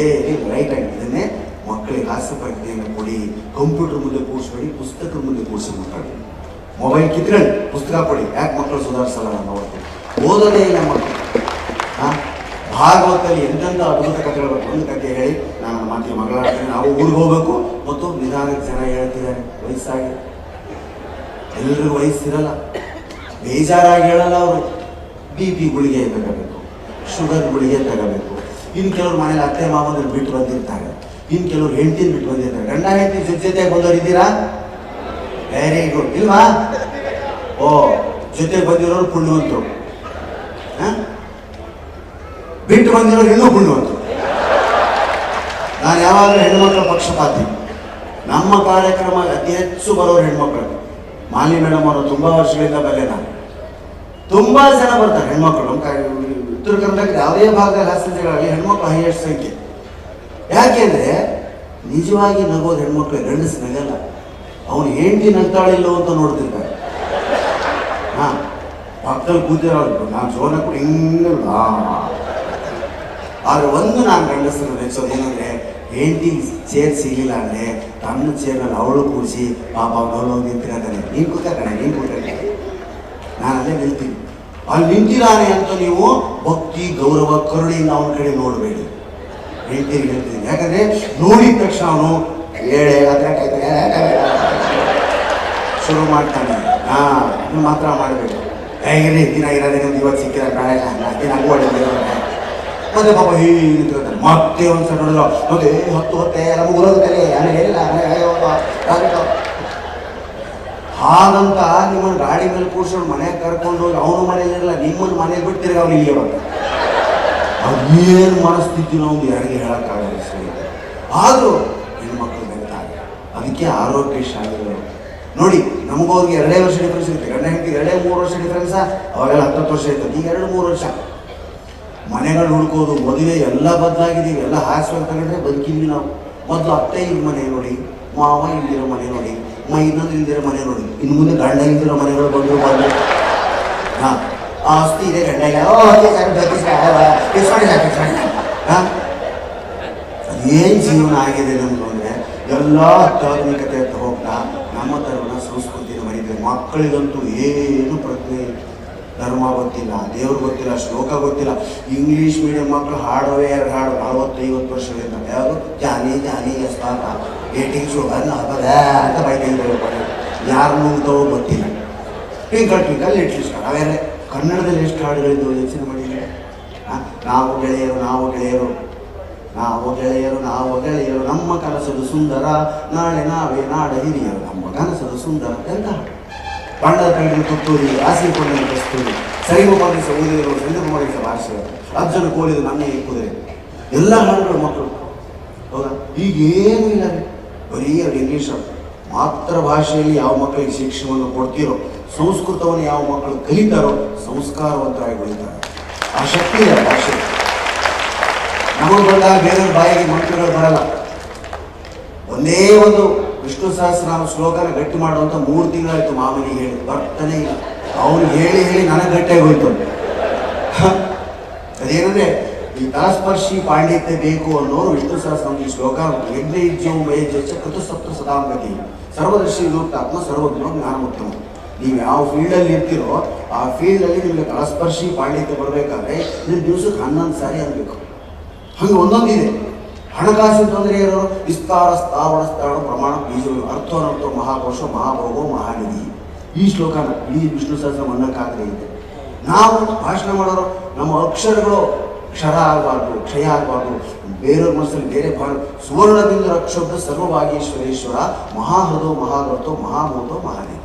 ರೈಟ್ ಆಗಿ ಇದನ್ನೇ ಮಕ್ಕಳಿಗೆ ಹಾಸ್ಯ ಪ್ರಕ್ರಿಯೆಯನ್ನು ಕೊಡಿ. ಕಂಪ್ಯೂಟರ್ ಮುಂದೆ ಕೂರಿಸ್ಬೇಡಿ, ಪುಸ್ತಕದ ಮುಂದೆ ಕೂರಿಸಿ ಮಾತಾಡಿ. ಮೊಬೈಲ್ ಕಿತ್ಕೊಳ್ಳಿ, ಪುಸ್ತಕ ಪಡಿ. ಯಾಕೆ ಮಕ್ಕಳು ಸುಧಾರಿಸಲ್ಲ ನಾನು ನೋಡ್ತೀನಿ, ಓದೋದೇ ಇಲ್ಲ ಮಕ್ಕಳು. ಭಾಗವತದಲ್ಲಿ ಎಂತೆಂಥ ಅದ್ಭುತ ಕಥೆಗಳು. ಒಂದು ಕಥೆ ಹೇಳಿ ನಾನು ಮಾತಿಗೆ ಮಗಳಾಡ್ತೀನಿ. ನಾವು ಊರಿಗೆ ಹೋಗ್ಬೇಕು ಮತ್ತು ಇವತ್ತು ನಿಧಾನಕ್ಕೆ ಜನ ಹೇಳ್ತಿದ್ದಾರೆ ವಯಸ್ಸಾಗಿ, ಎಲ್ರಿಗೂ ವಯಸ್ಸಿರಲ್ಲ, ಬೇಜಾರಾಗಿ ಹೇಳಲ್ಲ. ಅವರು BP ಗುಳಿಗೆ ತಗೋಬೇಕು, ಶುಗರ್ ಗುಳಿಗೆ ತಗೋಬೇಕು. ಇನ್ನು ಕೆಲವ್ರು ಮನೇಲಿ ಅತ್ತೆ ಮಾವನ ಬಿಟ್ಟು ಬಂದಿರ್ತಾರೆ, ಇನ್ನು ಕೆಲವ್ರು ಹೆಂಡತಿನ ಬಿಟ್ಟು ಬಂದಿರ್ತಾರೆ. ಗಂಡ ಹೆಂಡತಿ ಜೊತೆಗೆ ಬಂದವ್ರು ಇದ್ದೀರಾ? Very good. ಇಲ್ವಾ? ಓ, ಜೊತೆಗೆ ಬಂದಿರೋರು ಪುಣ್ಯವಂತರು, ಬಿಟ್ಟು ಬಂದಿರೋರು ಇನ್ನೂ ಪುಣ್ಯವಂತರು. ನಾನು ಯಾವಾಗಲೂ ಹೆಣ್ಮಕ್ಳ ಪಕ್ಷಪಾತಿ. ನಮ್ಮ ಕಾರ್ಯಕ್ರಮ ಅತಿ ಹೆಚ್ಚು ಬರೋರು ಹೆಣ್ಮಕ್ಳು. ಮಾಲಿನಿ ಮೇಡಮ್ ಅವರು ತುಂಬಾ ವರ್ಷಗಳಿಂದ ಬರಲೇ, ನಾನು ತುಂಬಾ ಜನ ಬರ್ತಾರೆ ಹೆಣ್ಮಕ್ಳು. ನಮ್ಮ ಉತ್ತರ ಕರ್ನಾಟಕದ ಯಾವುದೇ ಭಾಗದಲ್ಲಿ ಹಾಸ್ಯಗಳಾಗಲಿ ಹೆಣ್ಮಕ್ಳು ಹೈಯೆಸ್ಟ್ ಸಂಖ್ಯೆ. ಯಾಕೆಂದ್ರೆ ನಿಜವಾಗಿ ನಗೋದು ಹೆಣ್ಮಕ್ಳು, ಗಂಡಸು ನಗಲ್ಲ. ಅವನು ಹೆಂಡತಿ ನಗ್ತಾಳಿಲ್ಲೋ ಅಂತ ನೋಡ್ತಿರ್ತಾರೆ. ಪಕ್ಕದಲ್ಲಿ ಕೂತಿರೋರು ನಾನು ಜೋನ ಕೂಡ ಹಿಂಗ. ಆದ್ರೆ ಒಂದು ನಾನು ಗಂಡಸರು ನೆಚ್ಚೋದು ಏನಂದ್ರೆ, ಹೆಂಡತಿ ಚೇರ್ ಸಿಗಲಿಲ್ಲ ಅಂದ್ರೆ ತನ್ನ ಚೇರ್ನಲ್ಲಿ ಅವಳು ಕೂಡಿಸಿ ಪಾಪ ಅವನು ನಿಂತಿರ್ತಾನೆ. ನೀನು ಕೂತ್ಕೊಂಡೆ, ನೀನು ಕೂತ್ಕೊಂಡೆ, ನಾನು ಅಲ್ಲೇ ನಿಲ್ತೀನಿ. ಅಲ್ಲಿ ನಿಂತಿದ್ದಾನೆ ಅಂತ ನೀವು ಭಕ್ತಿ ಗೌರವ ಕರುಣೆಯಿಂದ ಅವನ ಕಡೆ ನೋಡಬೇಡಿ. ಹೆಂಡತಿಗೆ ಹೇಳ್ತೀನಿ, ಯಾಕಂದ್ರೆ ನೋಡಿದ ತಕ್ಷಣ ಅವನು ಹೇಳೆ ಶುರು ಮಾಡ್ತಾನೆ. ಅದನ್ನು ಮಾತ್ರ ಮಾಡಬೇಕು. ಹೇಗಿರಿ ದಿನ ಇರೋದೇನಂತ ಇವತ್ತು ಸಿಕ್ಕಿದ ಕಾರಣ ದಿನ ಮತ್ತೆ ಪಾಪ ಹೀಗೆ ನಿಂತಿರ್ತಾನೆ. ಮತ್ತೆ ಒಂದ್ಸಲ ನೋಡಿದ್ರು ಮತ್ತೆ ಹೊತ್ತೆ ನಮಗೆ ಉರೋದು ಕಲೆ ಹೇಳಿಲ್ಲ. ಹಾಗಂತ ನಿಮ್ಮನ್ನು ಗಾಡಿ ಮೇಲೆ ಕೂರ್ಸೋದು ಮನೆಗೆ ಕರ್ಕೊಂಡು ಹೋಗಿ ಅವನು ಮನೆಯಲ್ಲಿರಲ್ಲ, ನಿಮ್ಮನ್ನು ಮನೆಗೆ ಬಿಟ್ಟಿರ್ಗ ಅವ್ನು ಇಲ್ಲಿ ಬರ್ತದೆ. ಅದೇನು ಮನಸ್ಥಿತಿ ನಾವು ಯಾರಿಗೆ ಹೇಳಕ್ಕಾಗಲ್ಲ. ಸರಿ, ಆದರೂ ಹೆಣ್ಮಕ್ಳು ಬೆಂತಾರೆ. ಅದಕ್ಕೆ ಆರೋಗ್ಯ ಶಾಲೆಗಳು ನೋಡಿ, ನಮಗವ್ರಿಗೆ 2 ವರ್ಷ ಡಿಫ್ರೆನ್ಸ್ ಇರುತ್ತೆ. ಗಂಡ ಹೆಂಡತಿ 2-3 ವರ್ಷ ಡಿಫ್ರೆನ್ಸ್. ಅವಾಗೆಲ್ಲ 10 ವರ್ಷ ಇರ್ತದೆ, ಈಗ 2-3 ವರ್ಷ. ಮನೆಗಳು ಹುಡ್ಕೋದು, ಮದುವೆ ಎಲ್ಲ ಬದಲಾಗಿದ್ದೀವಿ. ಎಲ್ಲ ಹಾಸ್ಪಿಟಲ್ ತಗೊಂಡ್ರೆ ಬದುಕಿದ್ವಿ ನಾವು. ಮೊದಲು ಅತ್ತೆ ಇಲ್ದ ಮನೆ ನೋಡಿ, ಮಾವ ಇಲ್ದಿರೋ ಮನೆ ನೋಡಿ, ಇನ್ನೊಂದು ಇಲ್ದಿರೋ ಮನೆ ನೋಡಿ, ಇನ್ನು ಮುಂದೆ ಗಂಡ ಇಲ್ದಿರೋ ಮನೆಗಳು ಬಂದು ಆಸ್ತಿ ಇದೆ, ಗಂಡ ಇಲ್ಲ, ಅದೇನು ಜೀವನ ಆಗಿದೆ ನಮ್ದು ಅಂದ್ರೆ ಎಲ್ಲ ಅತ್ಯಾಧುನಿಕತೆ ಅಂತ ಹೋಗ್ತಾ ನಮ್ಮ ತರನ ಸಂಸ್ಕೃತಿನ ಮರಿತೀವಿ. ಮಕ್ಕಳಿಗಂತೂ ಏನು ಪ್ರಜ್ಞೆ, ಧರ್ಮ ಗೊತ್ತಿಲ್ಲ, ದೇವ್ರು ಗೊತ್ತಿಲ್ಲ, ಶ್ಲೋಕ ಗೊತ್ತಿಲ್ಲ. ಇಂಗ್ಲೀಷ್ ಮೀಡಿಯಂ ಮಕ್ಕಳು ಹಾಡೋವೇ 2 ಹಾಡು 40-50 ವರ್ಷಗಳಿಂದ. ಯಾವುದು ಜಾನಿ ಜಾನಿ ಎಸ್ತಾತ ಏಟಿಂಗ್ ಶುಗರ್ ಹಬ್ಬದ ಅಂತ ಬೈತಿದ್ರು. ಯಾರು ನುಗ್ತವೋ ಗೊತ್ತಿಲ್ಲ. ಟ್ವಿಂಕಲ್ ಟ್ವಿಂಕಲ್ ಲಿಟ್ಲ್ ಸ್ಟಾರ್ ಅವೇರೆ. ಕನ್ನಡದಲ್ಲಿ ಎಷ್ಟು ಹಾಡುಗಳಿದ್ದು ಯೋಚನೆ ಮಾಡಿದ್ರೆ. ನಾವು ಗೆಳೆಯರು ನಾವು ಗೆಳೆಯರು ನಾವು ಗೆಳೆಯರು ನಾವು ಗೆಳೆಯರು, ನಮ್ಮ ಕನಸದು ಸುಂದರ, ನಾಳೆ ನಾವೇ ನಾಡ ಹಿರಿಯರು, ನಮ್ಮ ಕನಸದು ಸುಂದರ ಅಂತ ಹಾಡು. ಬಣ್ಣದ ಕಣ್ಣಿನ ತುತ್ತೂರಿ, ಆಸೆ ಕೊಂಡ ಕಸ್ತೂರಿ, ಸರಿಗು ಮಾಡಿಸ ಊದಿರು, ಸಂಗಮ ಮಾಡಿಸ ಭಾಷೆ, ಅರ್ಜುನ ಕೋಲಿದು ನನ್ನ ಕುದುರೆ, ಎಲ್ಲ ಹಾಡುಗಳು ಮಕ್ಕಳು. ಹೌದಾ? ಈಗೇನು ಇಲ್ಲ ರೀ, ಬರೀ ಅದು ಇಂಗ್ಲೀಷ್ ಮಾತೃಭಾಷೆಯಲ್ಲಿ ಯಾವ ಮಕ್ಕಳಿಗೆ ಶಿಕ್ಷಣವನ್ನು ಕೊಡ್ತೀರೋ, ಸಂಸ್ಕೃತವನ್ನು ಯಾವ ಮಕ್ಕಳು ಕಲಿತಾರೋ ಸಂಸ್ಕಾರವಂತರಾಗಿ ಬೆಳೀತಾರೆ. ಆ ಶಕ್ತಿ ಇದೆ ಭಾಷೆ. ನಮಗೆ ಬಂದಾಗ ಬೇರೆಯವ್ರ ಬಾಯಿಗೆ ಮಂತ್ರಗಳು ಬರಲ್ಲ. ಒಂದೇ ಒಂದು ವಿಷ್ಣು ಸಹಸ್ರನಾಮ ಶ್ಲೋಕನ ಗಟ್ಟಿ ಮಾಡುವಂತ 3 ತಿಂಗಳಾಯ್ತು ಮಾಮನಿಗೆ ಹೇಳಿ, ಬರ್ತಾನೆ ಇಲ್ಲ. ಅವನು ಹೇಳಿ ಹೇಳಿ ನನಗೆ ಗಟ್ಟಿಯಾಗಿ ಹೋಯ್ತು. ಅದೇನಂದ್ರೆ ಈ ತಲಸ್ಪರ್ಶಿ ಪಾಂಡಿತ್ಯ ಬೇಕು ಅನ್ನೋರು ವಿಷ್ಣು ಸಹಸ್ರನಾಮ ಈ ಶ್ಲೋಕ ಯಜ್ಞ ವೈದ್ಯ ಕೃತಸಪ್ತ ಸದಾಂಗತಿ ಸರ್ವದರ್ಶಿ ಆತ್ಮ ಸರ್ವಜ್ಞ ಜ್ಞಾನೋತ್ತಮ. ನೀವು ಯಾವ ಫೀಲ್ಡಲ್ಲಿ ಇರ್ತೀರೋ ಆ ಫೀಲ್ಡಲ್ಲಿ ನಿಮಗೆ ತಲಸ್ಪರ್ಶಿ ಪಾಂಡಿತ್ಯ ಬರಬೇಕಾದ್ರೆ ನೀವು ದಿವಸಕ್ಕೆ 11 ಸಾರಿ ಅನ್ಬೇಕು. ಹಂಗೆ ಒಂದೊಂದಿದೆ. ಹಣಕಾಸಿನ ತೊಂದರೆ ಇರೋರು ವಿಸ್ತಾರ ಸ್ಥಾವರ ಸ್ಥಾವರ ಪ್ರಮಾಣ ಬೀಜ ಅರ್ಥೋ ಮಹಾಕೋಶ ಮಹಾಭೋಗೋ ಮಹಾನಿಧಿ. ಈ ಶ್ಲೋಕನ ಇಡೀ ವಿಷ್ಣು ಸಹಸ್ರ ಅನ್ನಕ್ಕಾಗದೇ ಇದೆ. ನಾವು ಭಾಷಣ ಮಾಡೋರು ನಮ್ಮ ಅಕ್ಷರಗಳು ಕ್ಷರ ಆಗಬಾರ್ದು, ಕ್ಷಯ ಆಗಬಾರ್ದು. ಬೇರೆಯವ್ರ ಮನಸ್ಸಲ್ಲಿ ಬೇರೆ ಸುವರ್ಣದಿಂದ ರಕ್ಷೋಬ್ಧ ಸರ್ವಭಾಗೇಶ್ವರೇಶ್ವರ ಮಹಾಹೃದೋ ಮಹಾಗರ್ತೋ ಮಹಾಮೋದೋ ಮಹಾನಿಧಿ.